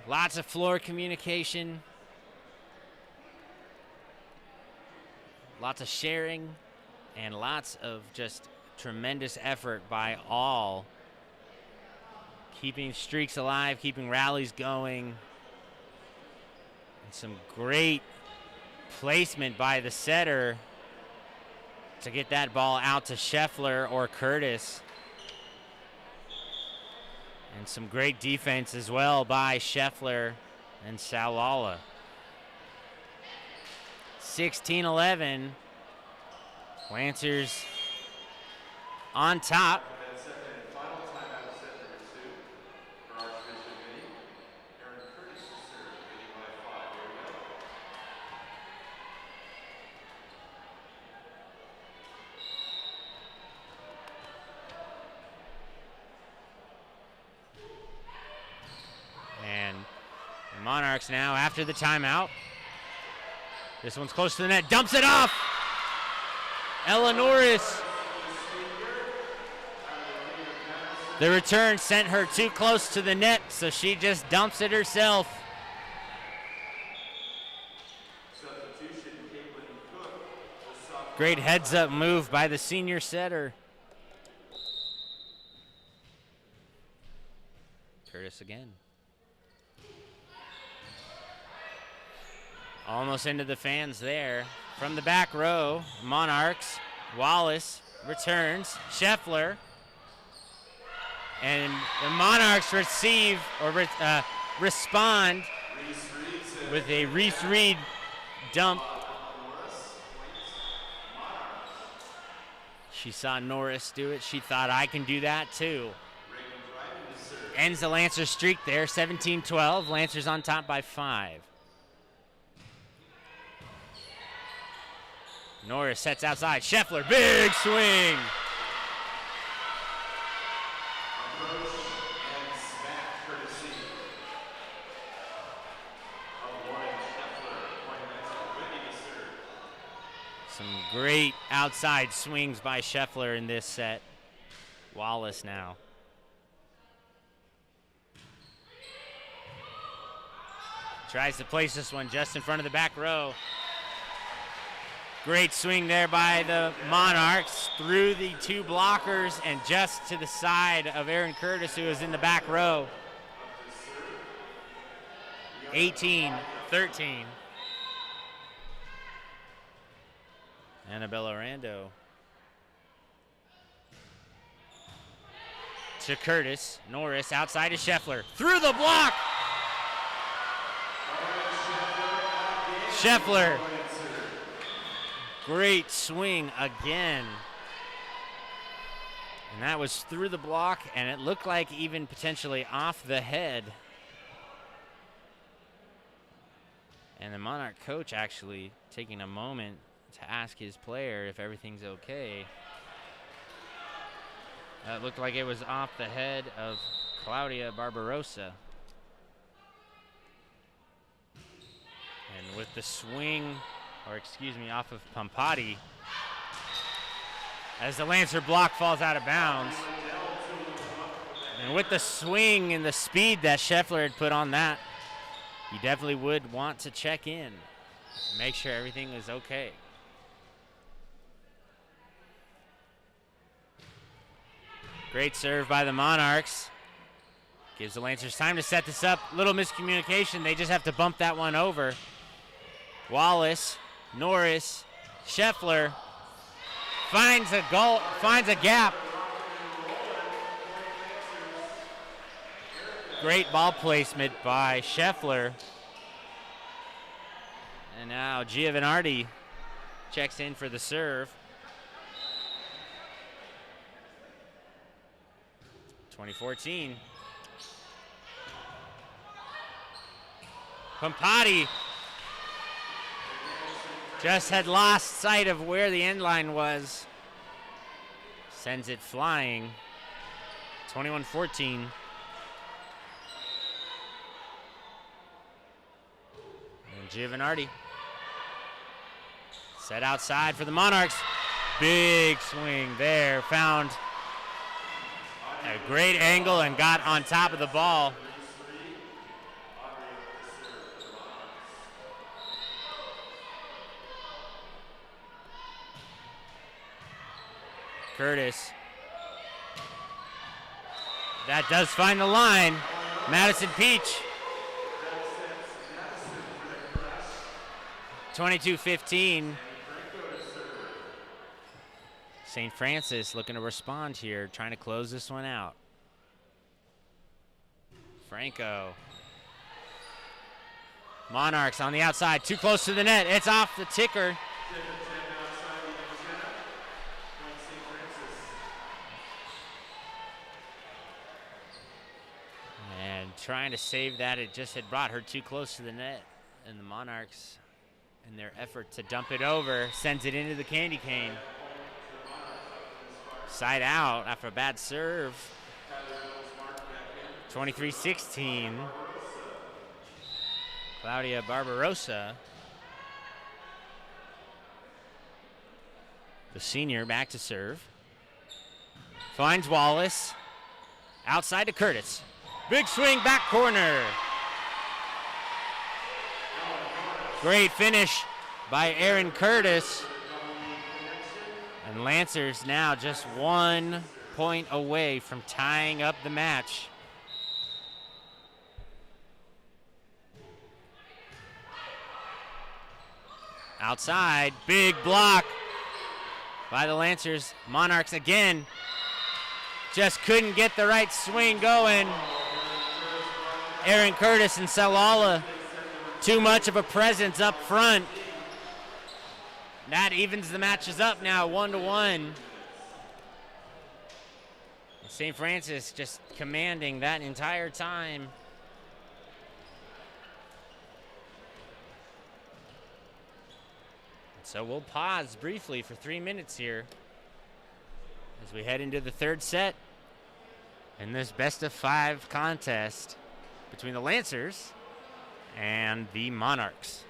Lots of floor communication. Lots of sharing. And lots of just tremendous effort by all. Keeping streaks alive, keeping rallies going. And some great placement by the setter to get that ball out to Scheffler or Curtis. And some great defense as well by Scheffler and Salala. 16-11. Lancers on top. Final timeout set number 2 for Archbishop Mitty. Aaron Curtis to serve, leading by 5. Here we go. And the Monarchs now after the timeout. This one's close to the net, dumps it off. Ella Norris. The return sent her too close to the net, so she just dumps it herself. Substitution, Caitlin Cook. The sophomore Great heads-up move by the senior setter. Curtis again. Almost into the fans there. From the back row, Monarchs. Wallace returns. Scheffler. And the Monarchs receive or respond with a Reese Reed dump. She saw Norris do it. She thought, I can do that too. Ends the Lancers streak there, 17-12. Lancers on top by 5. Norris sets outside. Scheffler, big swing. approach and smack courtesy of Lauren Scheffler. Point that's Whitney to serve. Some great outside swings by Scheffler in this set. Wallace now. Tries to place this one just in front of the back row. Great swing there by the Monarchs through the 2 blockers and just to the side of Aaron Curtis, who is in the back row. 18-13. Annabella Rando to Curtis. Norris outside to Scheffler. Through the block! Scheffler. Great swing again. And that was through the block, and it looked like even potentially off the head. And the Monarch coach actually taking a moment to ask his player if everything's okay. It looked like it was off the head of Claudia Barbarossa. And with the swing, or excuse me, off of Pampati, as the Lancer block falls out of bounds. And with the swing and the speed that Scheffler had put on that, you definitely would want to check in, make sure everything is okay. Great serve by the Monarchs. Gives the Lancers time to set this up. Little miscommunication, they just have to bump that one over. Wallace, Norris, Scheffler finds a goal, finds a gap. Great ball placement by Scheffler. And now Giovanardi checks in for the serve. 2014. Pampati just had lost sight of where the end line was. Sends it flying. 21-14. And Giovanardi. Set outside for the Monarchs. Big swing there. Found a great angle and got on top of the ball. Curtis. That does find the line. Madison Peach. 22-15. St. Francis looking to respond here, trying to close this one out. Franco. Monarchs on the outside, too close to the net. It's off the ticker. And trying to save that, it just had brought her too close to the net. And the Monarchs, in their effort to dump it over, sends it into the candy cane. Side out after a bad serve. 23-16. Claudia Barbarossa, the senior, back to serve. Finds Wallace. Outside to Curtis. Big swing, back corner. Great finish by Aaron Curtis. And Lancers now just 1 point away from tying up the match. Outside, big block by the Lancers. Monarchs again just couldn't get the right swing going. Aaron Curtis and Salala, too much of a presence up front. That evens the matches up now, 1-1. St. Francis just commanding that entire time. So we'll pause briefly for 3 minutes here as we head into the third set in this best-of-5 contest between the Lancers and the Monarchs.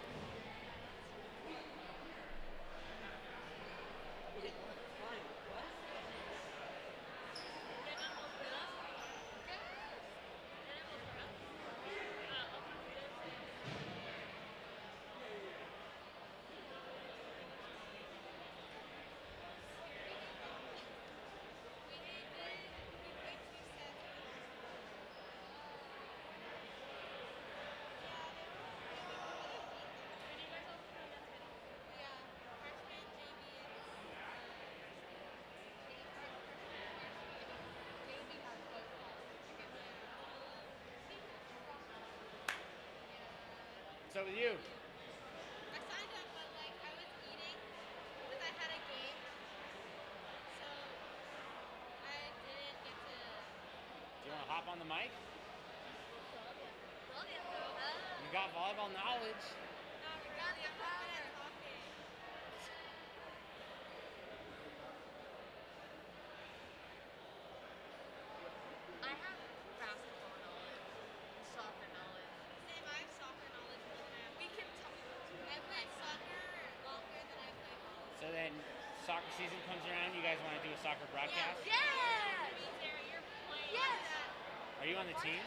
What's up with you? I signed up, but like I was eating because I had a game, so I didn't get to. Do you want to hop on the mic? Volleyball. You got volleyball knowledge. Not really. I'm not good at talking. I have basketball knowledge, soccer knowledge. Same, I have soccer knowledge. We can talk. I played soccer longer than I played volleyball. So then soccer season comes around, you guys want to do a soccer broadcast? Yeah. You're playing. Yes. Are you on the team?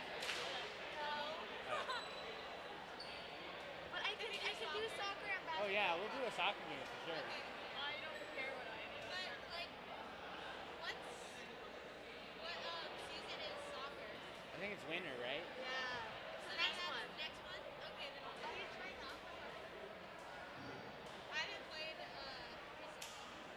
No. But I can do soccer and basketball. Oh yeah, we'll do a soccer game for sure. I don't care what I do. But like, what season is soccer? I think it's winter, right? Yeah. So next one. Next one? Okay, then I'll try that. I haven't played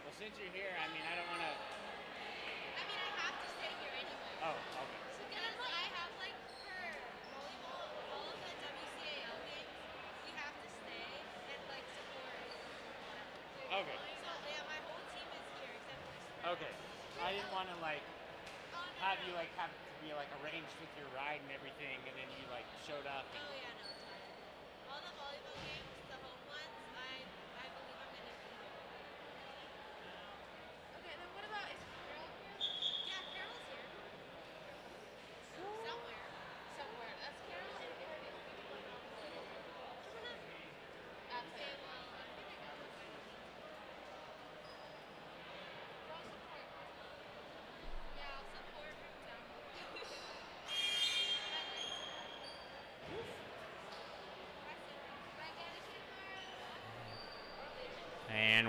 Well, since you're here, I mean, I don't want to. I mean, I have to stay here anyway. Oh, okay. Because I have like for volleyball, all of the WCAL games, we have to stay and like support. Okay. So yeah, my whole team is here except for Okay. I didn't want to like Oh, no, have no. you like have to be like arranged with your ride and everything, and then you like showed up. And, Oh yeah, no, it's fine. All the volleyball games, the home ones, I believe I'm gonna be here. Okay, then what about is Kira up here?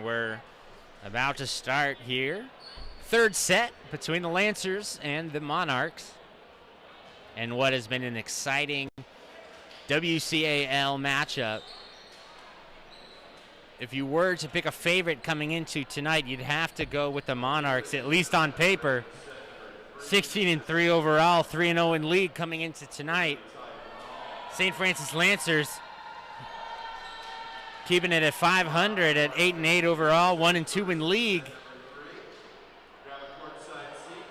And we're about to start here. Third set between the Lancers and the Monarchs. And what has been an exciting WCAL matchup. If you were to pick a favorite coming into tonight, you'd have to go with the Monarchs, at least on paper. 16-3 overall, 3-0 in league coming into tonight. St. Francis Lancers keeping it at 500 at 8-8 overall, 1-2 in league. Grab a courtside seat,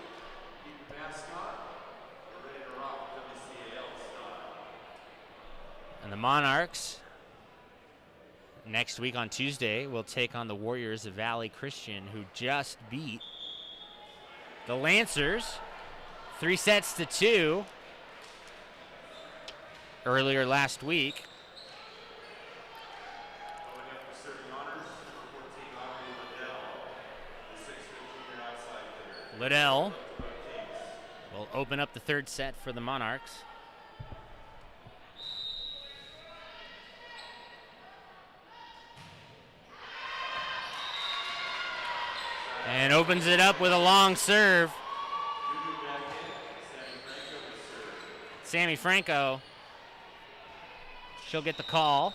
keep your mask on. We're ready to rock WCAL style. And the Monarchs, next week on Tuesday, will take on the Warriors of Valley Christian, who just beat the Lancers 3-2 earlier last week. Going up for serving honors, number 14, Aubrey Liddell, the 6'4" junior outside hitter. Liddell will open up the third set for the Monarchs. And opens it up with a long serve. Sammy Franco. She'll get the call.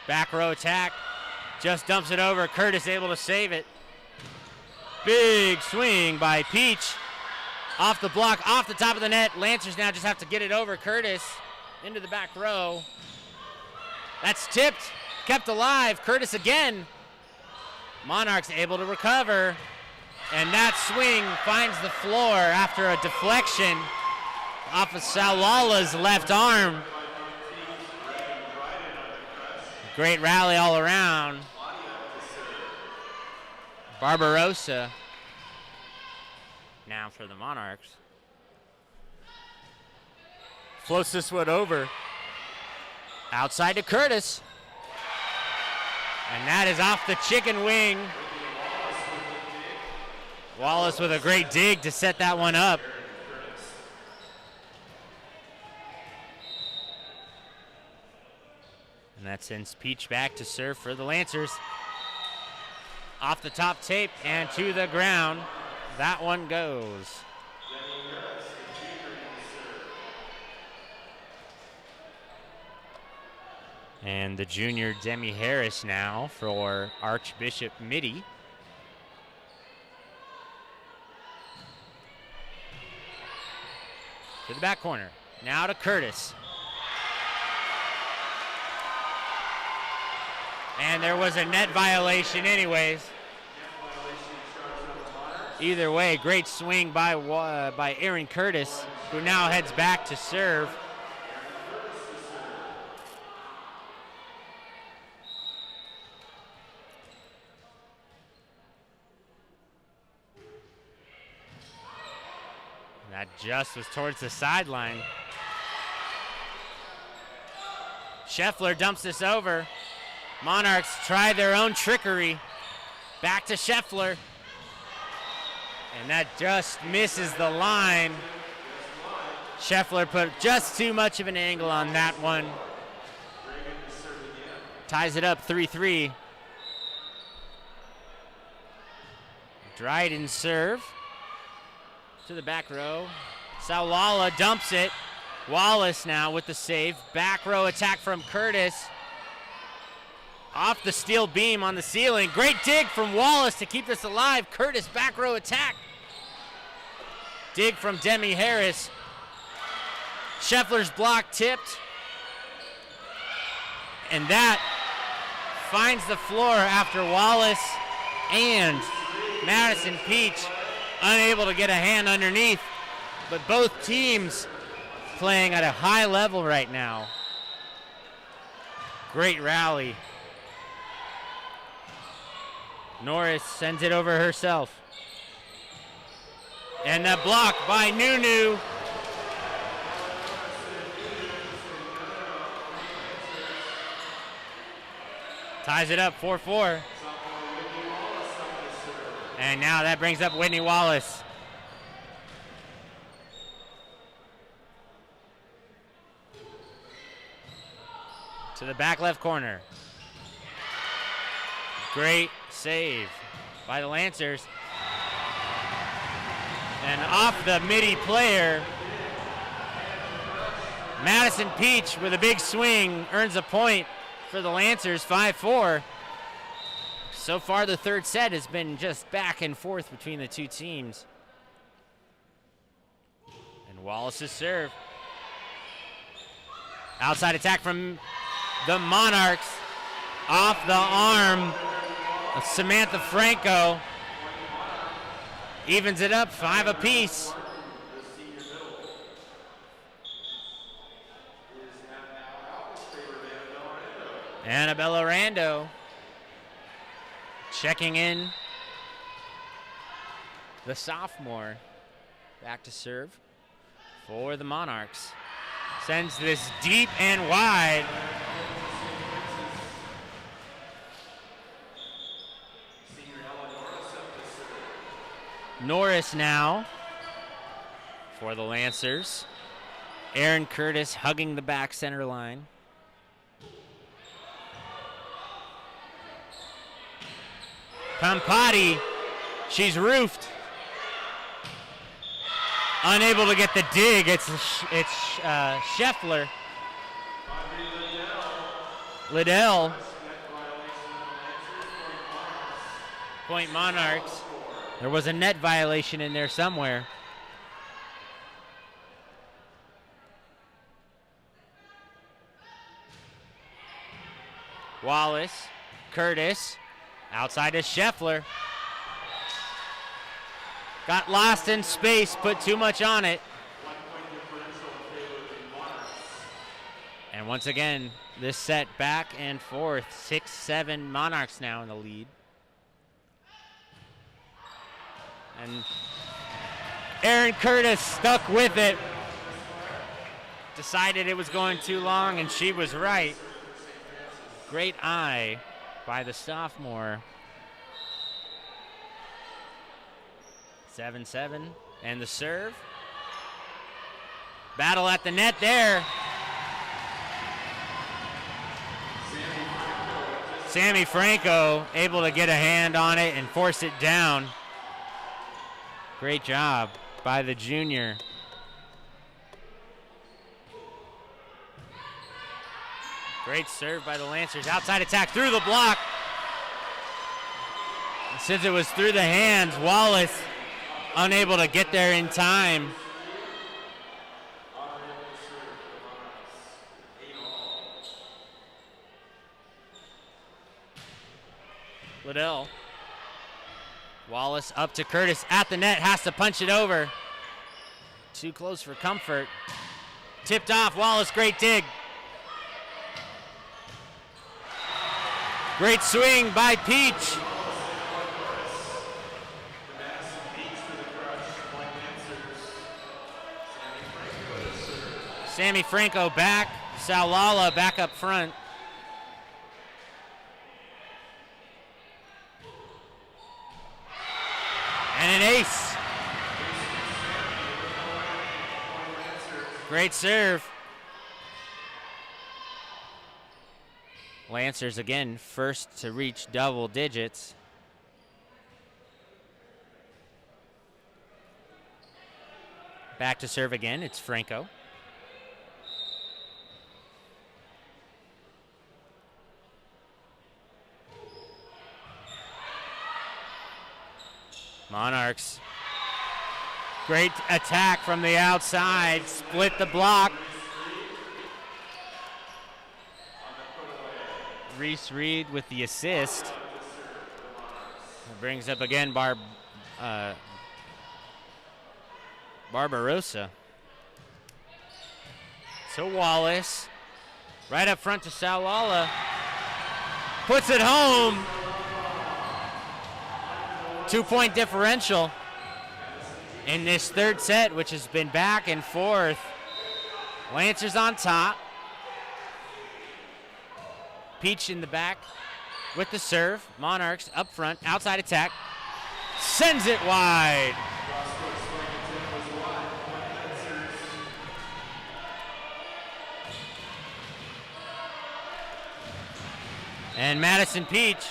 Back row attack. Just dumps it over. Curtis able to save it. Big swing by Peach. Off the block, off the top of the net. Lancers now just have to get it over Curtis into the back row. That's tipped, kept alive. Curtis again. Monarchs able to recover. And that swing finds the floor after a deflection off of Salala's left arm. Great rally all around. Barbarossa now for the Monarchs. Floats this one over. Outside to Curtis. And that is off the chicken wing. Wallace with a great dig to set that one up. And that sends Peach back to serve for the Lancers. Off the top tape and to the ground. That one goes. And the junior Demi Harris now for Archbishop Mitty. To the back corner. Now to Curtis. And there was a net violation anyways. Either way, great swing by Aaron Curtis, who now heads back to serve. That just was towards the sideline. Scheffler dumps this over. Monarchs tried their own trickery. Back to Scheffler. And that just misses the line. Scheffler put just too much of an angle on that one. Ties it up 3-3. Dryden serve. To the back row. Saulala dumps it. Wallace now with the save. Back row attack from Curtis. Off the steel beam on the ceiling. Great dig from Wallace to keep this alive. Curtis back row attack. Dig from Demi Harris. Scheffler's block tipped. And that finds the floor after Wallace and Madison Peach unable to get a hand underneath. But both teams playing at a high level right now. Great rally. Norris sends it over herself. And that block by Nunu. Ties it up 4-4. And now that brings up Whitney Wallace. To the back left corner. Great save by the Lancers. And off the Mitty player, Madison Peach with a big swing earns a point for the Lancers, 5-4. So far, the third set has been just back and forth between the two teams. And Wallace's serve. Outside attack from the Monarchs. Off the arm of Samantha Franco. Evens it up, 5 apiece. Annabella Rando checking in. The sophomore back to serve for the Monarchs. Sends this deep and wide. Norris now for the Lancers. Aaron Curtis hugging the back center line. Pampati, she's roofed. Unable to get the dig. It's Scheffler. Liddell. Point Monarchs. There was a net violation in there somewhere. Wallace, Curtis, outside to Scheffler. Got lost in space, put too much on it. And once again, this set back and forth. 6-7 Monarchs now in the lead. And Aaron Curtis stuck with it. Decided it was going too long, and she was right. Great eye by the sophomore. 7-7, and the serve. Battle at the net there. Sammy Franco able to get a hand on it and force it down. Great job by the junior. Great serve by the Lancers. Outside attack through the block. And since it was through the hands, Wallace unable to get there in time. Liddell. Wallace up to Curtis at the net, has to punch it over. Too close for comfort. Tipped off, Wallace, great dig. Great swing by Peach. Sammy Franco back, Saulala back up front. And an ace. Great serve. Lancers again, first to reach double digits. Back to serve again, it's Franco. Monarchs. Great attack from the outside, split the block. Reese Reed with the assist. Brings up again Barbarossa. To Wallace. Right up front to Saulala. Puts it home. 2-point differential in this third set, which has been back and forth. Lancers on top. Peach in the back with the serve. Monarchs up front, outside attack. Sends it wide. And Madison Peach.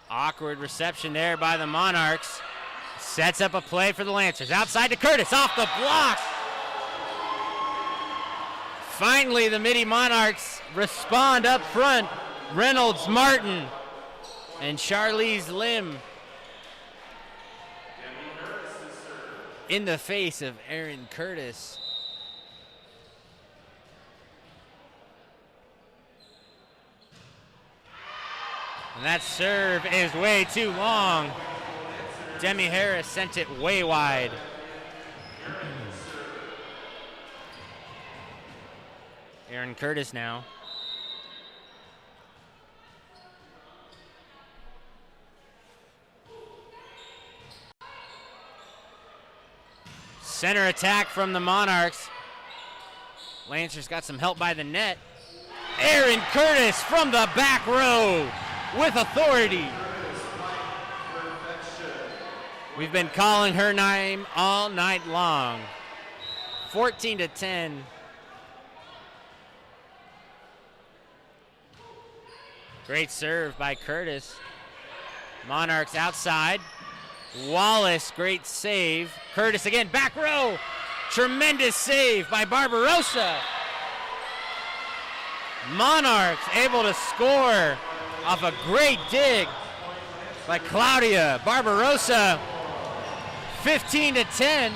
Awkward reception there by the Monarchs. Sets up a play for the Lancers. Outside to Curtis, off the block. Finally, the Mitty Monarchs respond up front. Reynolds, Martin, and Charlize Lim in the face of Aaron Curtis. And that serve is way too long. Demi Harris sent it way wide. Aaron Curtis now. Center attack from the Monarchs. Lancers got some help by the net. Aaron Curtis from the back row with authority. We've been calling her name all night long. 14-10. Great serve by Curtis. Monarchs outside. Wallace, great save. Curtis again, back row. Tremendous save by Barbarossa. Monarchs able to score off a great dig by Claudia Barbarossa. 15-10.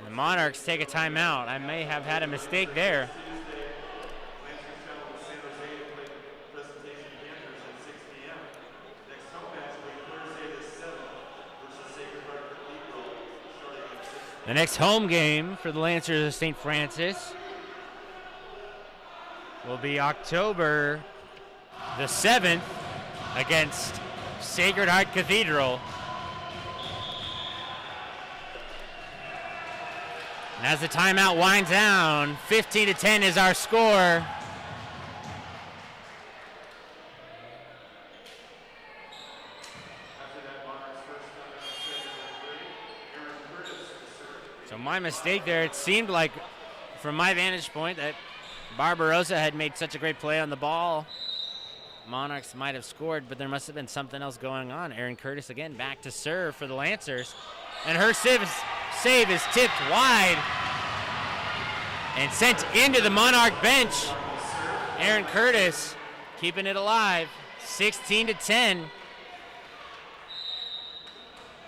The Monarchs take a timeout. I may have had a mistake there. The next home game for the Lancers of St. Francis will be October the 7th against Sacred Heart Cathedral. And as the timeout winds down, 15-10 is our score. So my mistake there, it seemed like from my vantage point that Barbarossa had made such a great play on the ball. Monarchs might have scored, but there must have been something else going on. Aaron Curtis again back to serve for the Lancers. And her save is tipped wide and sent into the Monarch bench. Aaron Curtis keeping it alive, 16-10.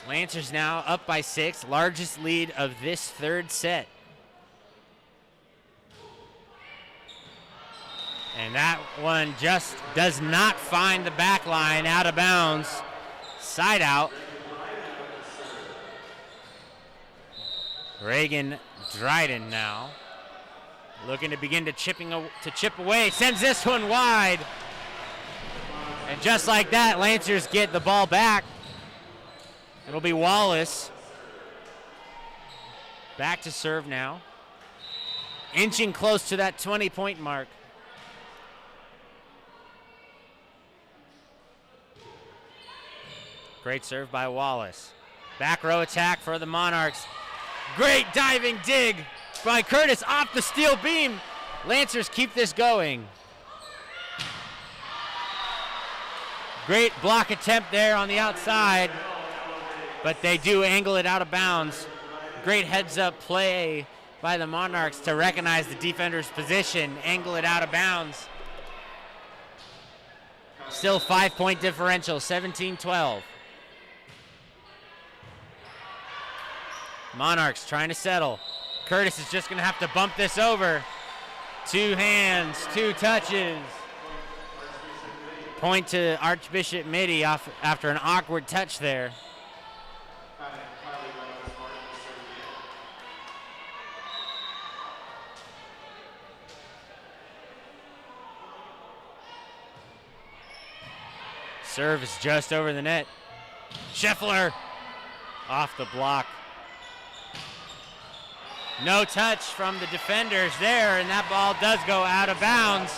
Lancers now up by 6, largest lead of this third set. And that one just does not find the back line, out of bounds, side out. Reagan Dryden now looking to begin to chip away, sends this one wide. And just like that, Lancers get the ball back. It'll be Wallace. Back to serve now. Inching close to that 20-point mark. Great serve by Wallace. Back row attack for the Monarchs. Great diving dig by Curtis off the steel beam. Lancers keep this going. Great block attempt there on the outside, but they do angle it out of bounds. Great heads-up play by the Monarchs to recognize the defender's position, angle it out of bounds. Still 5-point differential, 17-12. Monarchs trying to settle. Curtis is just going to have to bump this over. 2 hands, 2 touches. Point to Archbishop Mitty after an awkward touch there. Serve is just over the net. Scheffler off the block. No touch from the defenders there, and that ball does go out of bounds.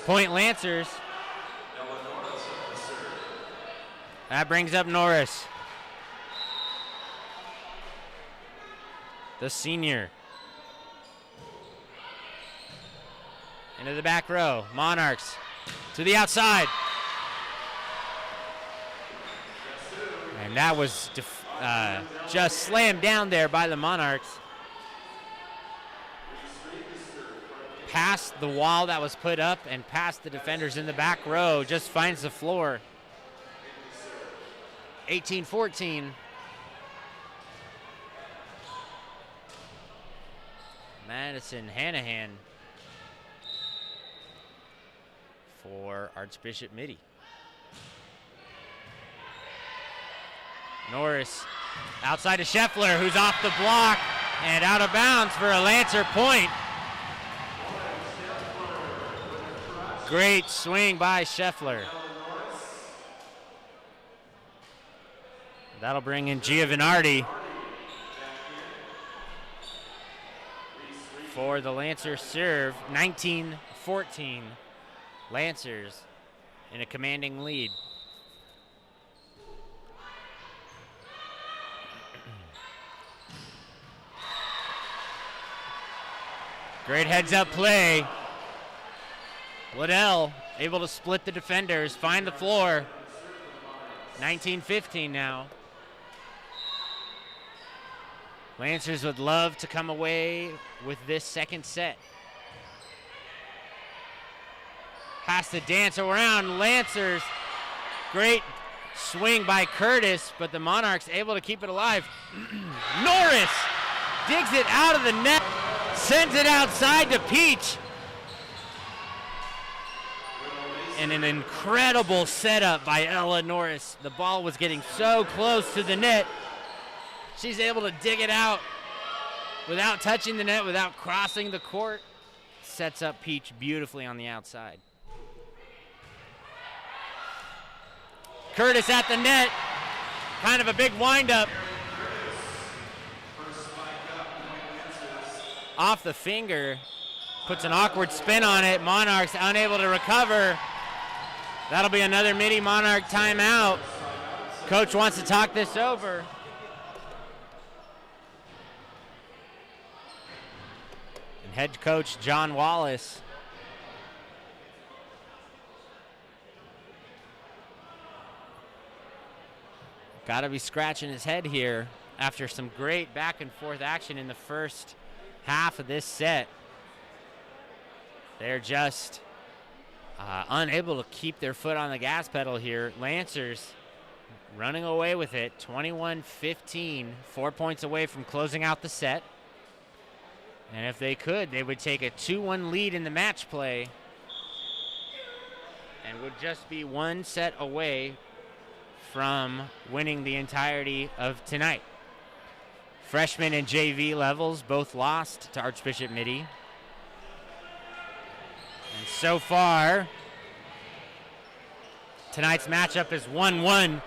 Point Lancers. That brings up Norris. The senior. Into the back row. Monarchs to the outside. And that was just slammed down there by the Monarchs. Past the wall that was put up and past the defenders in the back row. Just finds the floor. 18-14. Madison Hanahan for Archbishop Mitty. Norris outside to Scheffler, who's off the block and out of bounds for a Lancer point. Great swing by Scheffler. That'll bring in Giovanardi for the Lancer serve. 19-14. Lancers in a commanding lead. Great heads-up play. Liddell able to split the defenders, find the floor. 19-15 now. Lancers would love to come away with this second set. Has to dance around. Lancers, great swing by Curtis, but the Monarchs able to keep it alive. Norris digs it out of the net, sends it outside to Peach. And an incredible setup by Ella Norris. The ball was getting so close to the net. She's able to dig it out without touching the net, without crossing the court. Sets up Peach beautifully on the outside. Curtis at the net. Kind of a big windup. Off the finger. Puts an awkward spin on it. Monarchs unable to recover. That'll be another Mitty Monarch timeout. Coach wants to talk this over. And head coach John Wallace. Got to be scratching his head here after some great back and forth action in the first half of this set. They're just unable to keep their foot on the gas pedal here. Lancers running away with it, 21-15, 4 points away from closing out the set. And if they could, they would take a 2-1 lead in the match play and would just be one set away from winning the entirety of tonight. Freshman and JV levels both lost to Archbishop Mitty. And so far, tonight's matchup is 1-1.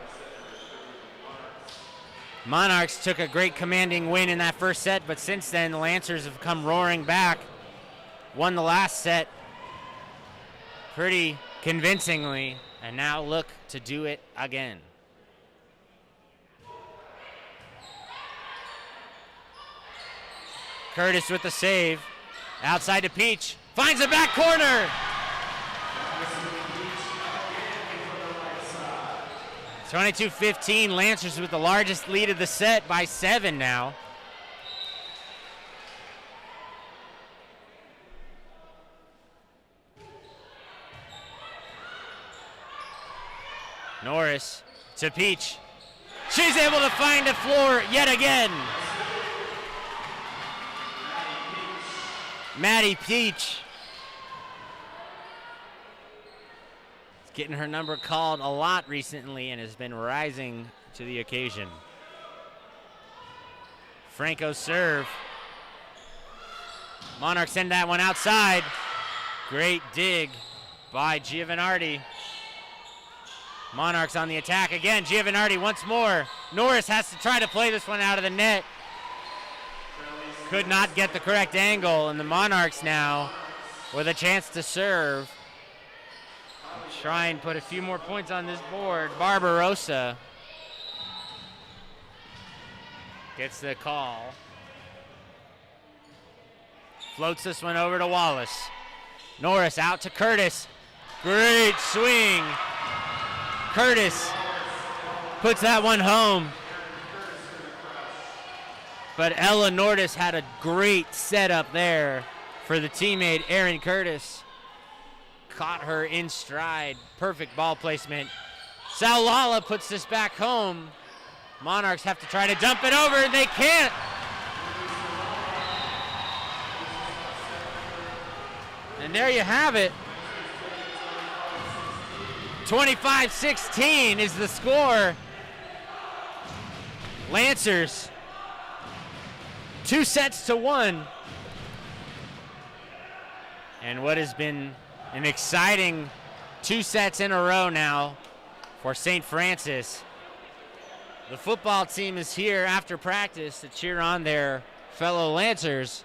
Monarchs took a great commanding win in that first set, but since then the Lancers have come roaring back. Won the last set pretty convincingly, and now look to do it again. Curtis with the save. Outside to Peach. Finds the back corner. It's 22-15. Lancers with the largest lead of the set by 7 now. Norris to Peach. She's able to find the floor yet again. Maddie Peach. Is getting her number called a lot recently and has been rising to the occasion. Franco serve. Monarchs send that one outside. Great dig by Giovanardi. Monarchs on the attack again. Giovanardi once more. Norris has to try to play this one out of the net. could not get the correct angle, and the Monarchs now with a chance to serve. Try and put a few more points on this board. Barbarossa gets the call. Floats this one over to Wallace. Norris out to Curtis. Great swing. Curtis puts that one home. But Ella Nordis had a great setup there for the teammate, Aaron Curtis. Caught her in stride. Perfect ball placement. Saulala puts this back home. Monarchs have to try to dump it over, and they can't. And there you have it. 25-16 is the score. Lancers 2-1. And what has been an exciting 2 sets in a row now for St. Francis. The football team is here after practice to cheer on their fellow Lancers.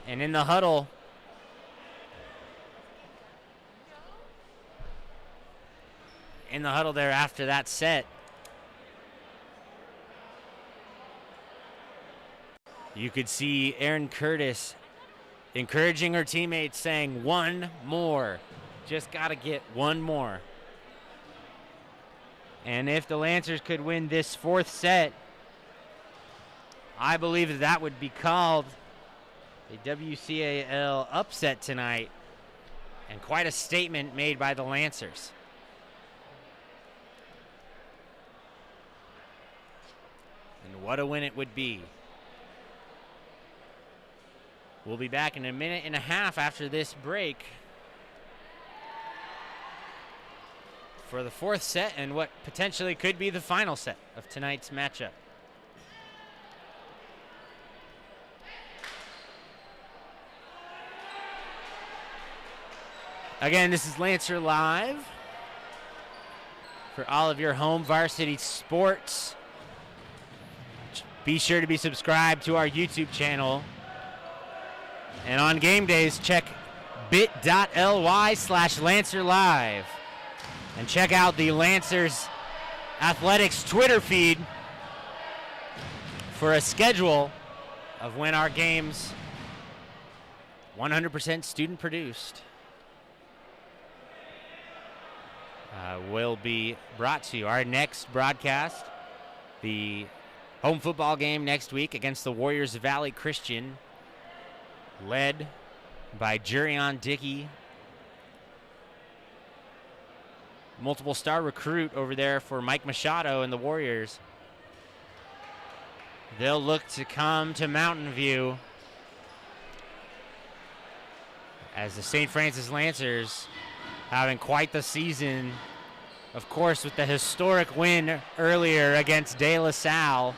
And in the huddle, there after that set, you could see Erin Curtis encouraging her teammates, saying, one more. Just got to get one more. And if the Lancers could win this 4th set, I believe that would be called a WCAL upset tonight, and quite a statement made by the Lancers. And what a win it would be. We'll be back in a minute and a half after this break for the 4th set and what potentially could be the final set of tonight's matchup. Again, this is Lancer Live for all of your home varsity sports. Be sure to be subscribed to our YouTube channel. And on game days, check bit.ly/Lancer Live. And check out the Lancers Athletics Twitter feed for a schedule of when our games 100% student produced will be brought to you. Our next broadcast, the home football game next week against the Warriors Valley Christian, led by Jurion Dickey, multiple star recruit over there for Mike Machado and the Warriors. They'll look to come to Mountain View as the St. Francis Lancers having quite the season, of course, with the historic win earlier against De La Salle.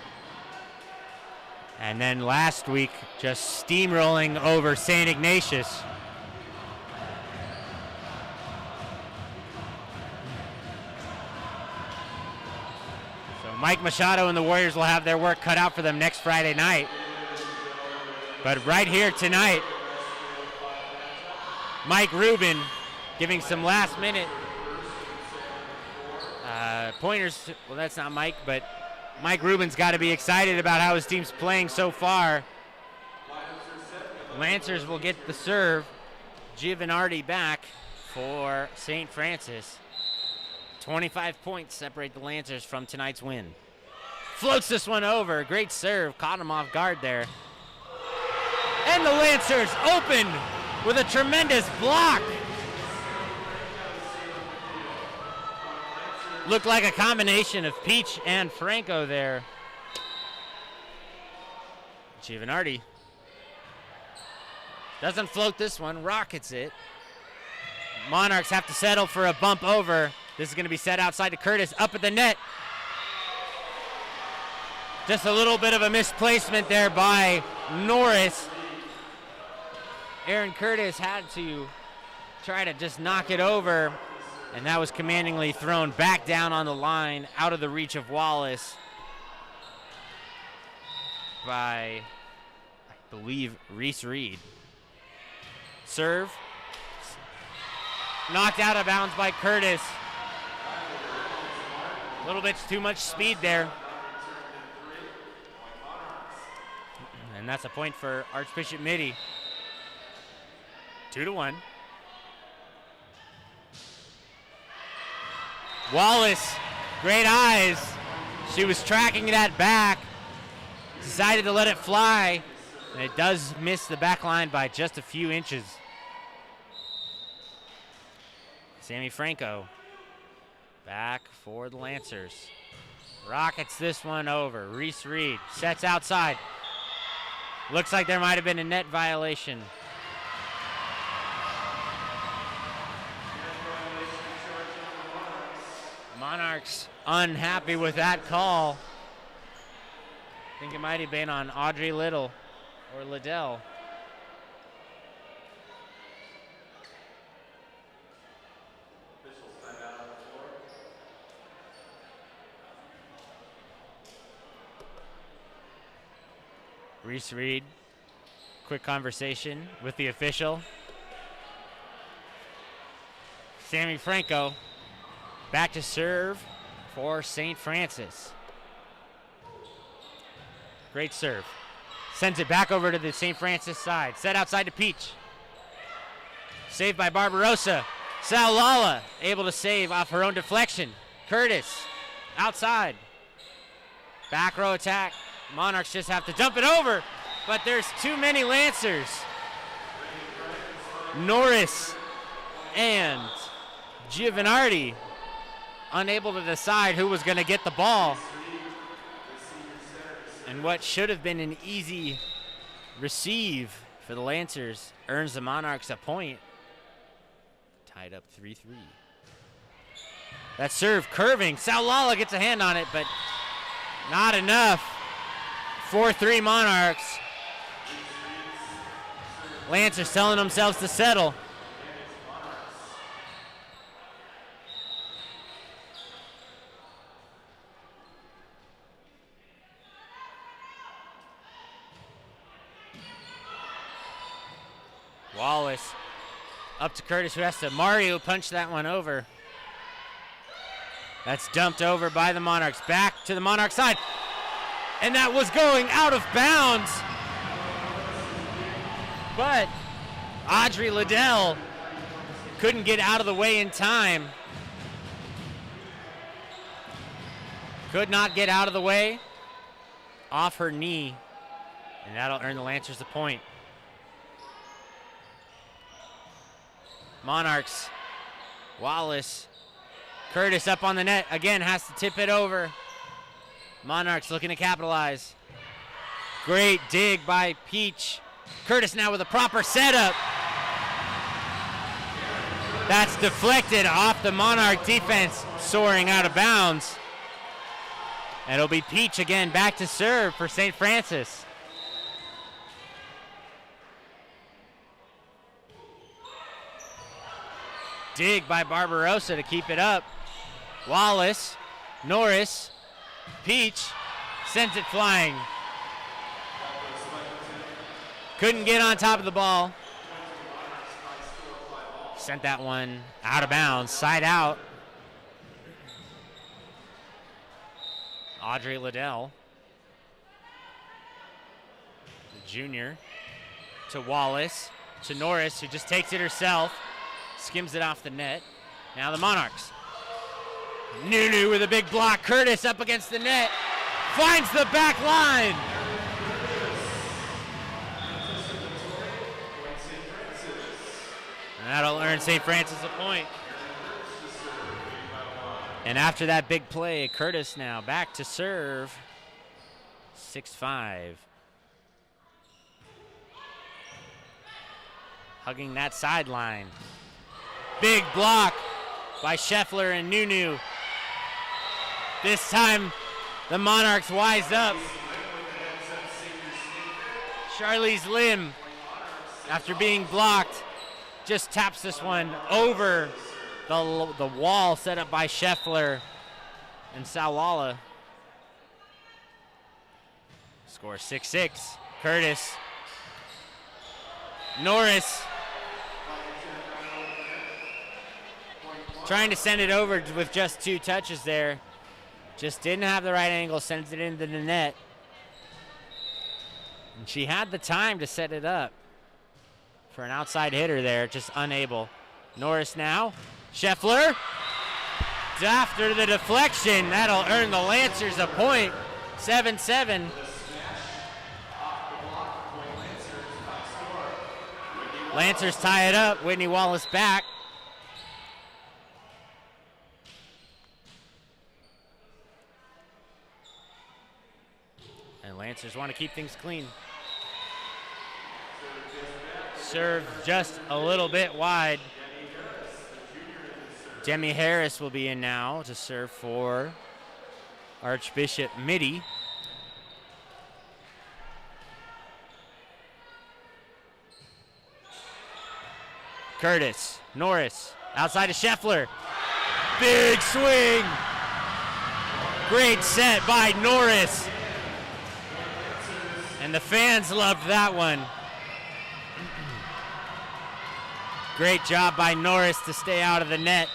And then last week, just steamrolling over St. Ignatius. So Mike Machado and the Warriors will have their work cut out for them next Friday night. But right here tonight, Mike Rubin giving some last minute pointers. Well, that's not Mike, but Mike Rubin's got to be excited about how his team's playing so far. Lancers will get the serve. Giovanardi back for St. Francis. 25 points separate the Lancers from tonight's win. Floats this one over. Great serve. Caught him off guard there. And the Lancers open with a tremendous block. Looked like a combination of Peach and Franco there. Giovanardi doesn't float this one, rockets it. Monarchs have to settle for a bump over. This is going to be set outside to Curtis, up at the net. Just a little bit of a misplacement there by Norris. Aaron Curtis had to try to just knock it over, and that was commandingly thrown back down on the line, out of the reach of Wallace. by, I believe, Reese Reed. Serve. Knocked out of bounds by Curtis. A little bit too much speed there. And that's a point for Archbishop Mitty. 2-1. Wallace, great eyes. She was tracking that back. Decided to let it fly. And it does miss the back line by just a few inches. Sammy Franco back for the Lancers. Rockets this one over. Reese Reed sets outside. Looks like there might have been a net violation. Monarchs unhappy with that call. I think it might have been on Audrey Little or Liddell. Reese Reed, quick conversation with the official. Sammy Franco back to serve for St. Francis. Great serve. Sends it back over to the St. Francis side. Set outside to Peach. Saved by Barbarossa. Saulala able to save off her own deflection. Curtis outside. Back row attack. Monarchs just have to dump it over, but there's too many Lancers. Norris and Giovanardi unable to decide who was going to get the ball. And what should have been an easy receive for the Lancers earns the Monarchs a point. Tied up 3-3. That serve curving. Saulala gets a hand on it, but not enough. 4-3 Monarchs. Lancers telling themselves to settle. Wallace up to Curtis, who has to Mario punch that one over. That's dumped over by the Monarchs. Back to the Monarch side. And that was going out of bounds. But Audrey Liddell couldn't get out of the way in time. Could not get out of the way. Off her knee. And that'll earn the Lancers a point. Monarchs. Wallace. Curtis up on the net. Again, has to tip it over. Monarchs looking to capitalize. Great dig by Peach. Curtis now with a proper setup. That's deflected off the Monarch defense, soaring out of bounds. And it'll be Peach again back to serve for St. Francis. Dig by Barbarossa to keep it up. Wallace, Norris, Peach sends it flying. Couldn't get on top of the ball. Sent that one out of bounds, side out. Audrey Liddell, the junior, to Wallace, to Norris, who just takes it herself, skims it off the net. Now the Monarchs. Nunu with a big block. Curtis up against the net. Finds the back line. And that'll earn St. Francis a point. And after that big play, Curtis now back to serve. 6-5. Hugging that sideline. Big block by Scheffler and Nunu. This time, the Monarchs wise up. Charlize Lim, after being blocked, just taps this one over the wall set up by Scheffler and Saulala. Score 6-6. Curtis. Norris. Trying to send it over with just 2 touches there. Just didn't have the right angle, sends it into the net. And she had the time to set it up for an outside hitter there, just unable. Norris now. Scheffler. After the deflection, that'll earn the Lancers a point. 7-7. Lancers tie it up. Whitney Wallace back. And Lancers want to keep things clean. Serve just a little bit wide. Demi Harris will be in now to serve for Archbishop Mitty. Curtis, Norris, outside to Scheffler. Big swing. Great set by Norris. And the fans loved that one. Great job by Norris to stay out of the net.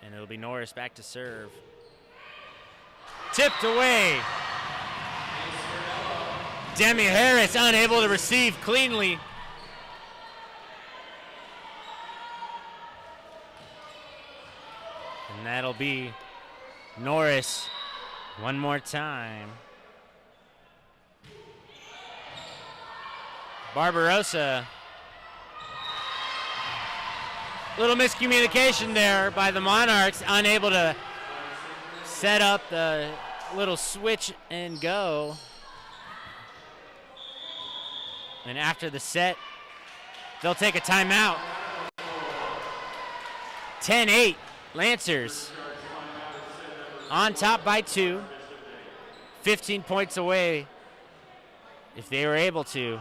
And it'll be Norris back to serve. Tipped away. Demi Harris unable to receive cleanly. And that'll be Norris one more time. Barbarossa. Little miscommunication there by the Monarchs, unable to set up the little switch and go. And after the set, they'll take a timeout. 10-8, Lancers on top by 2. 15 points away if they were able to.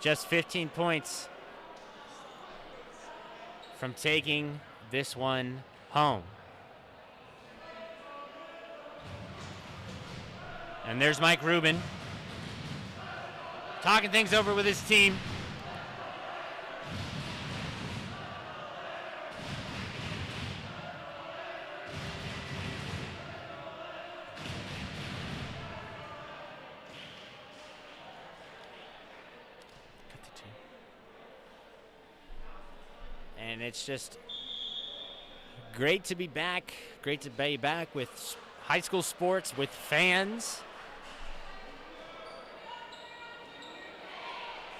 Just 15 points from taking this one home. And there's Mike Rubin talking things over with his team. And it's just great to be back. Great to be back with high school sports, with fans.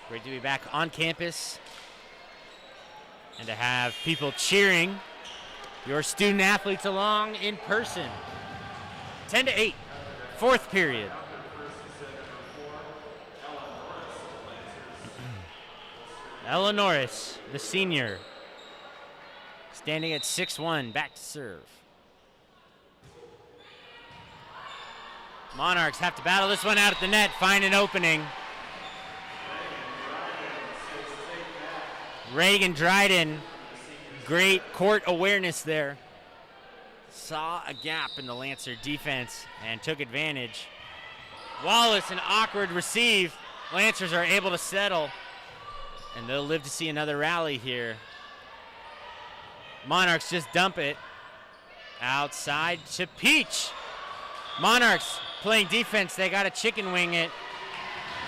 Great to be back on campus and to have people cheering your student athletes along in person. 10-8, fourth period. Ella Norris, the senior, standing at 6'1", back to serve. Monarchs have to battle this one out at the net, find an opening. Reagan Dryden, great court awareness there. Saw a gap in the Lancer defense and took advantage. Wallace, an awkward receive. Lancers are able to settle, and they'll live to see another rally here. Monarchs just dump it. Outside to Peach. Monarchs playing defense. They got to chicken wing it.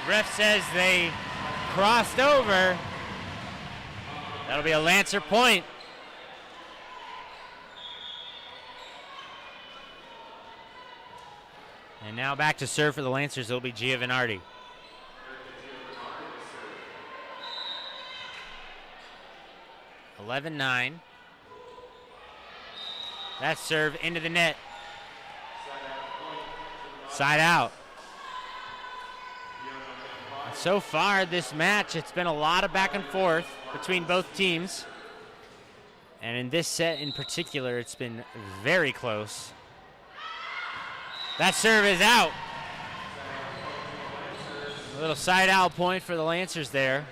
Ref says they crossed over. That'll be a Lancer point. And now back to serve for the Lancers. It'll be Giovanardi. (11-9). That serve into the net. Side out. So far this match, it's been a lot of back and forth between both teams. And in this set in particular, it's been very close. That serve is out. A little side out point for the Lancers there.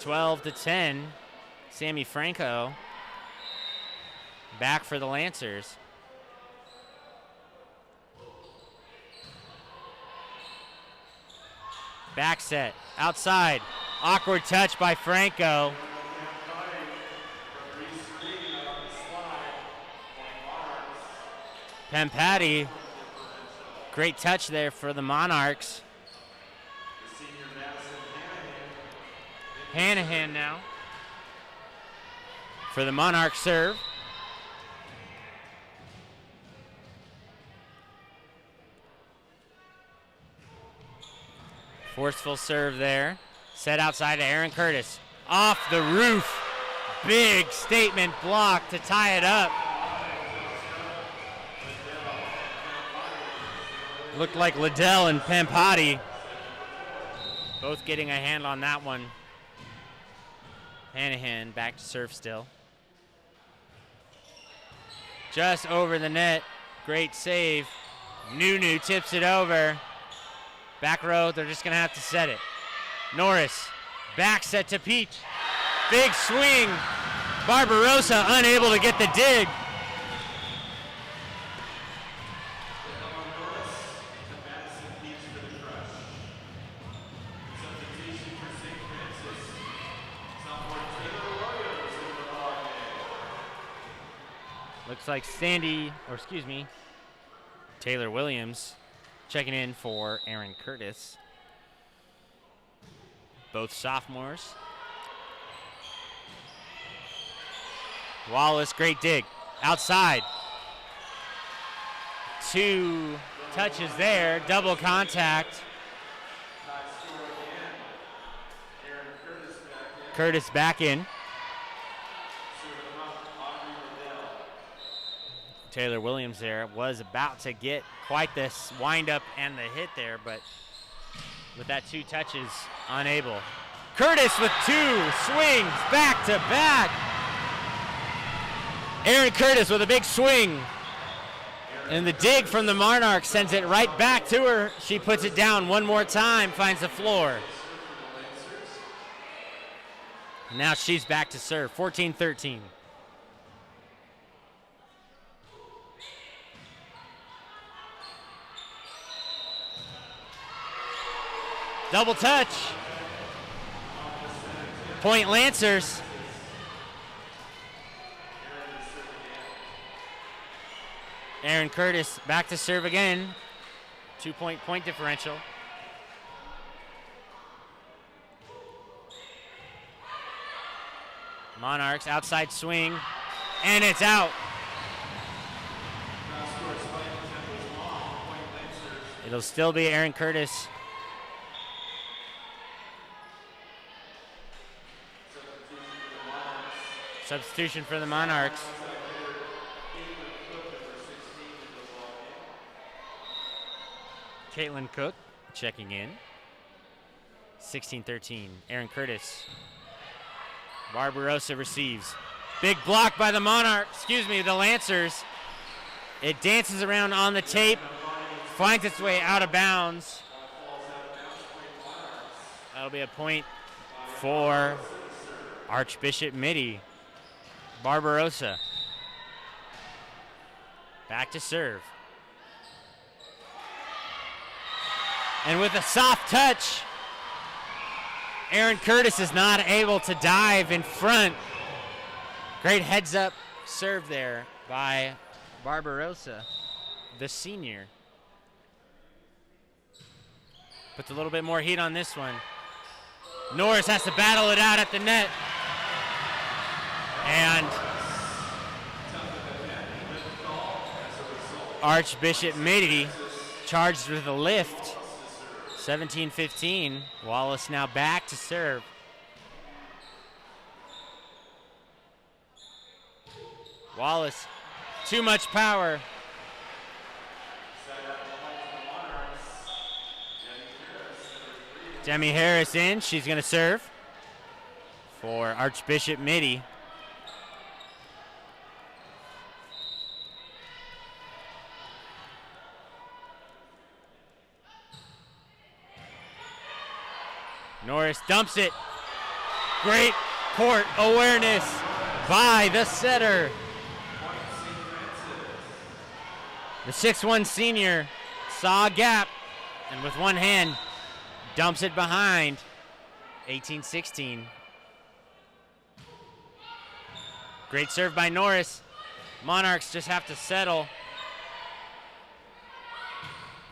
12-10. Sammy Franco back for the Lancers. Back set, outside. Awkward touch by Franco. Pempati, great touch there for the Monarchs. Hanahan now for the Monarch serve. Forceful serve there. Set outside to Aaron Curtis. Off the roof. Big statement block to tie it up. Looked like Liddell and Pempati both getting a hand on that one. Hanahan back to serve still. Just over the net. Great save. Nunu tips it over. Back row, they're just going to have to set it. Norris, back set to Peach. Big swing. Barbarossa unable to get the dig. Looks like Taylor Williams checking in for Aaron Curtis. Both sophomores. Wallace, great dig. Outside. 2 touches there, double contact. Curtis back in. Taylor Williams there was about to get quite this wind up and the hit there, but with that 2 touches, unable. Curtis with 2 swings back to back. Aaron Curtis with a big swing. And the dig from the Monarchs sends it right back to her. She puts it down one more time, finds the floor. And now she's back to serve, 14-13. Double touch. Point Lancers. Aaron Curtis back to serve again. 2-point point differential. Monarchs outside swing, and it's out. It'll still be Aaron Curtis. Substitution for the Monarchs. Caitlin Cook checking in. 16-13. Aaron Curtis. Barbarossa receives. Big block by the the Lancers. It dances around on the tape. Finds its way out of bounds. That'll be a point for Archbishop Mitty. Barbarossa. Back to serve. And with a soft touch, Aaron Curtis is not able to dive in front. Great heads up serve there by Barbarossa, the senior. Puts a little bit more heat on this one. Norris has to battle it out at the net. And Archbishop Mitty charged with a lift. 17-15. Wallace now back to serve. Wallace, too much power. Demi Harris in. She's going to serve for Archbishop Mitty. Norris dumps it. Great court awareness by the setter. The 6'1" senior saw a gap and with one hand Dumps it behind. 18-16. Great serve by Norris. Monarchs just have to settle.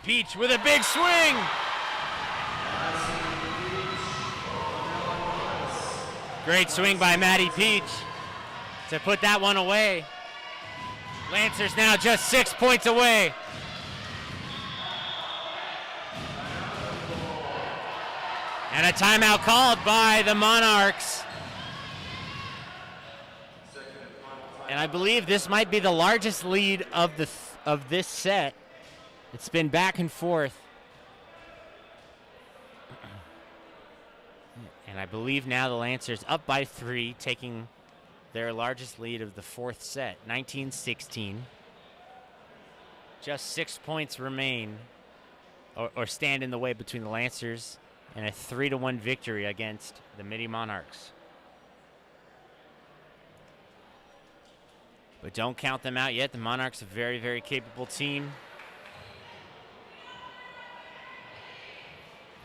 Peach with a big swing. Great swing by Maddie Peach to put that one away. Lancers now just 6 points away. And a timeout called by the Monarchs. And I believe this might be the largest lead of this set. It's been back and forth. And I believe now the Lancers up by 3, taking their largest lead of the fourth set, 19-16. Just 6 points remain or stand in the way between the Lancers and a 3-1 victory against the Mitty Monarchs. But don't count them out yet. The Monarchs are a very, very capable team.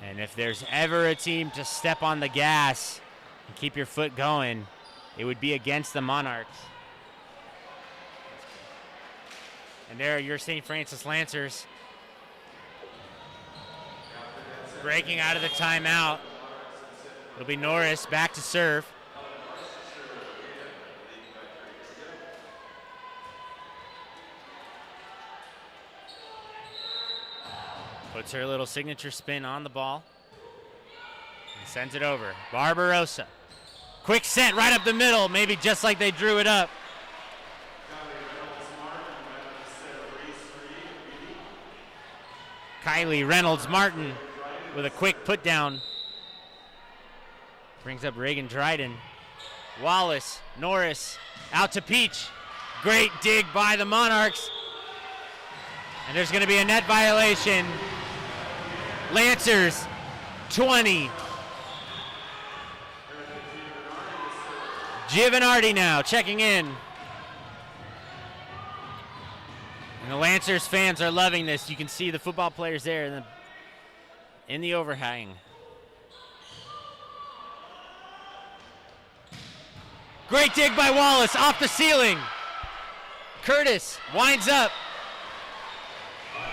And if there's ever a team to step on the gas and keep your foot going, it would be against the Monarchs. And there are your St. Francis Lancers breaking out of the timeout. It'll be Norris back to serve. Puts her little signature spin on the ball and sends it over. Barbarossa. Quick set right up the middle, maybe just like they drew it up. Kylie Reynolds Martin with a quick put down. Brings up Reagan Dryden. Wallace, Norris, out to Peach. Great dig by the Monarchs. And there's going to be a net violation. Lancers, 20. Giovanardi now checking in. And the Lancers fans are loving this. You can see the football players there in the overhang. Great dig by Wallace off the ceiling. Curtis winds up.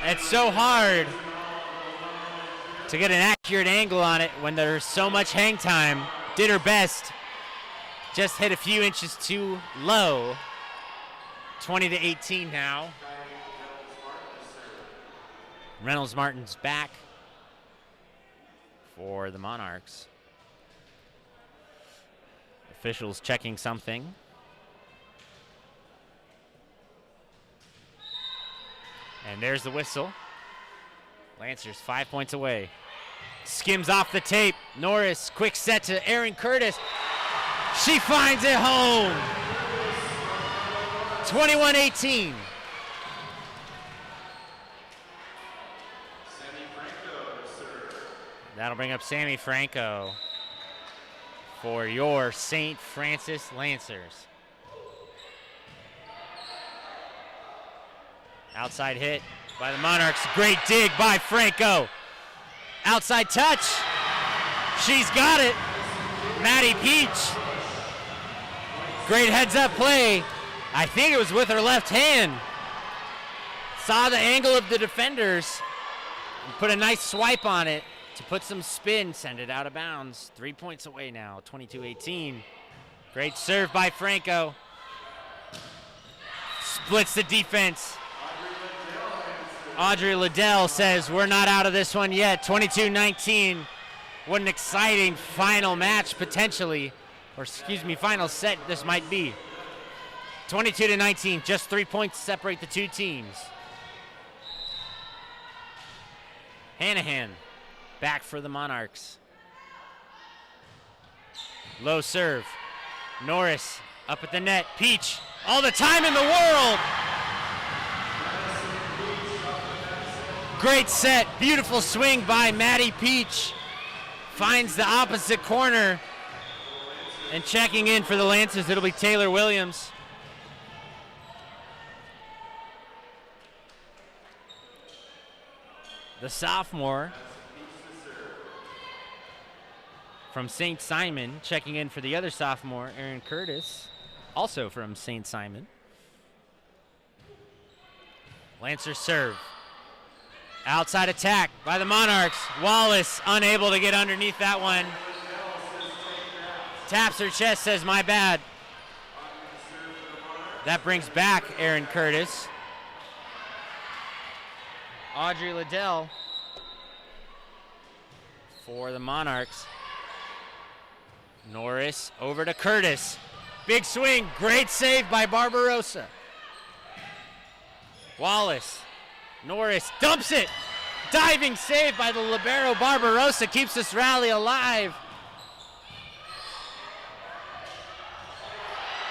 It's so hard to get an accurate angle on it when there's so much hang time. Did her best. Just hit a few inches too low. 20-18 now. Reynolds Martin's back for the Monarchs. Officials checking something. And there's the whistle. Lancers 5 points away. Skims off the tape. Norris, quick set to Erin Curtis. She finds it home. 21-18. That'll bring up Sammy Franco for your St. Francis Lancers. Outside hit by the Monarchs. Great dig by Franco. Outside touch. She's got it. Maddie Peach. Great heads-up play. I think it was with her left hand. Saw the angle of the defenders and put a nice swipe on it to put some spin, send it out of bounds. 3 points away now, 22-18. Great serve by Franco. Splits the defense. Audrey Liddell says we're not out of this one yet. 22-19. What an exciting final match potentially, or excuse me, final set this might be. 22-19, just 3 points separate the two teams. Hanahan back for the Monarchs. Low serve. Norris up at the net. Peach, all the time in the world. Great set, beautiful swing by Maddie Peach. Finds the opposite corner. And checking in for the Lancers, it'll be Taylor Williams. The sophomore. from St. Simon, checking in for the other sophomore, Aaron Curtis, also from St. Simon. Lancers serve. Outside attack by the Monarchs. Wallace unable to get underneath that one. Taps her chest, says, my bad. That brings back Aaron Curtis. Audrey Liddell for the Monarchs. Norris over to Curtis. Big swing, great save by Barbarossa. Wallace, Norris dumps it. Diving save by the libero Barbarossa keeps this rally alive.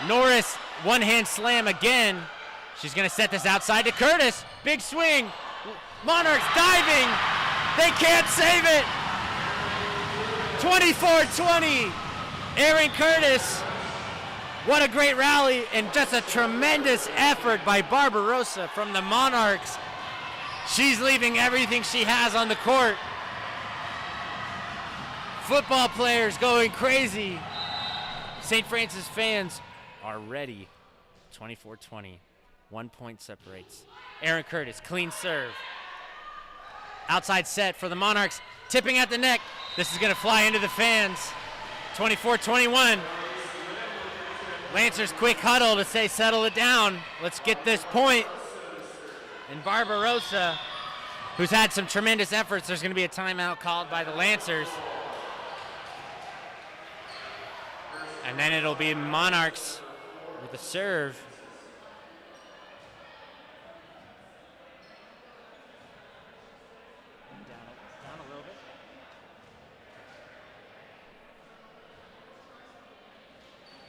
Norris, one-hand slam again. She's gonna set this outside to Curtis. Big swing. Monarchs diving. They can't save it. 24-20. Aaron Curtis. What a great rally and just a tremendous effort by Barbarossa from the Monarchs. She's leaving everything she has on the court. Football players going crazy. St. Francis fans are ready. 24-20. 1 point separates. Aaron Curtis, clean serve. Outside set for the Monarchs. Tipping at the neck. This is going to fly into the fans. 24-21. Lancers quick huddle to say settle it down. Let's get this point. And Barbarossa, who's had some tremendous efforts, there's going to be a timeout called by the Lancers. And then it'll be Monarchs with a serve. Down a little bit.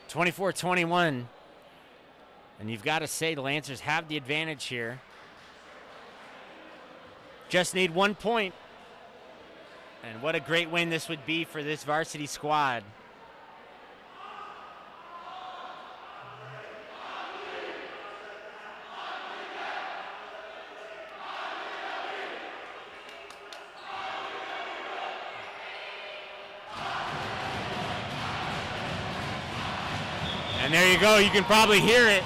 24-21. And you've got to say the Lancers have the advantage here. Just need 1 point. And what a great win this would be for this varsity squad. And there you go, you can probably hear it.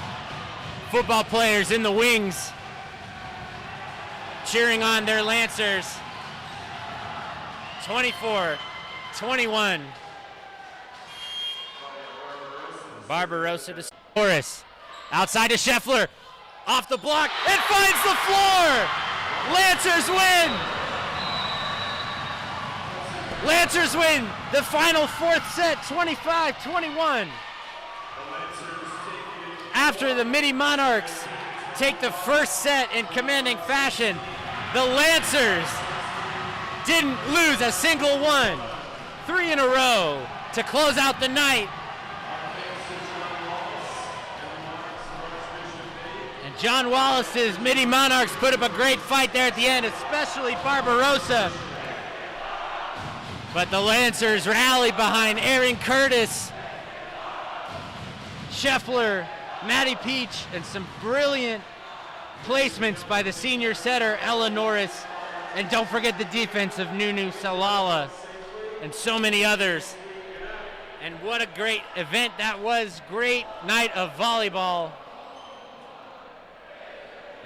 Football players in the wings cheering on their Lancers. 24-21. Barbarossa to Norris. Outside to Scheffler. Off the block. It finds the floor. Lancers win. Lancers win the final fourth set, 25-21. After the Mitty Monarchs take the first set in commanding fashion, the Lancers didn't lose a single one. 3 in a row to close out the night. And John Wallace's Mitty Monarchs put up a great fight there at the end, especially Barbarossa. But the Lancers rally behind Aaron Curtis, Scheffler, Maddie Peach, and some brilliant placements by the senior setter, Ella Norris. And don't forget the defense of Nunu Salala and so many others. And what a great event that was. Great night of volleyball.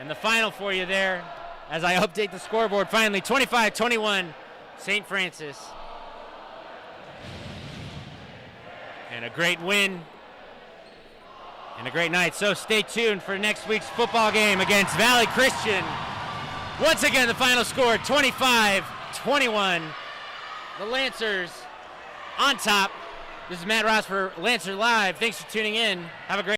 And the final for you there, as I update the scoreboard finally, 25-21, St. Francis. And a great win. And a great night. So stay tuned for next week's football game against Valley Christian. Once again, the final score, 25-21. The Lancers on top. This is Matt Ross for Lancer Live. Thanks for tuning in. Have a great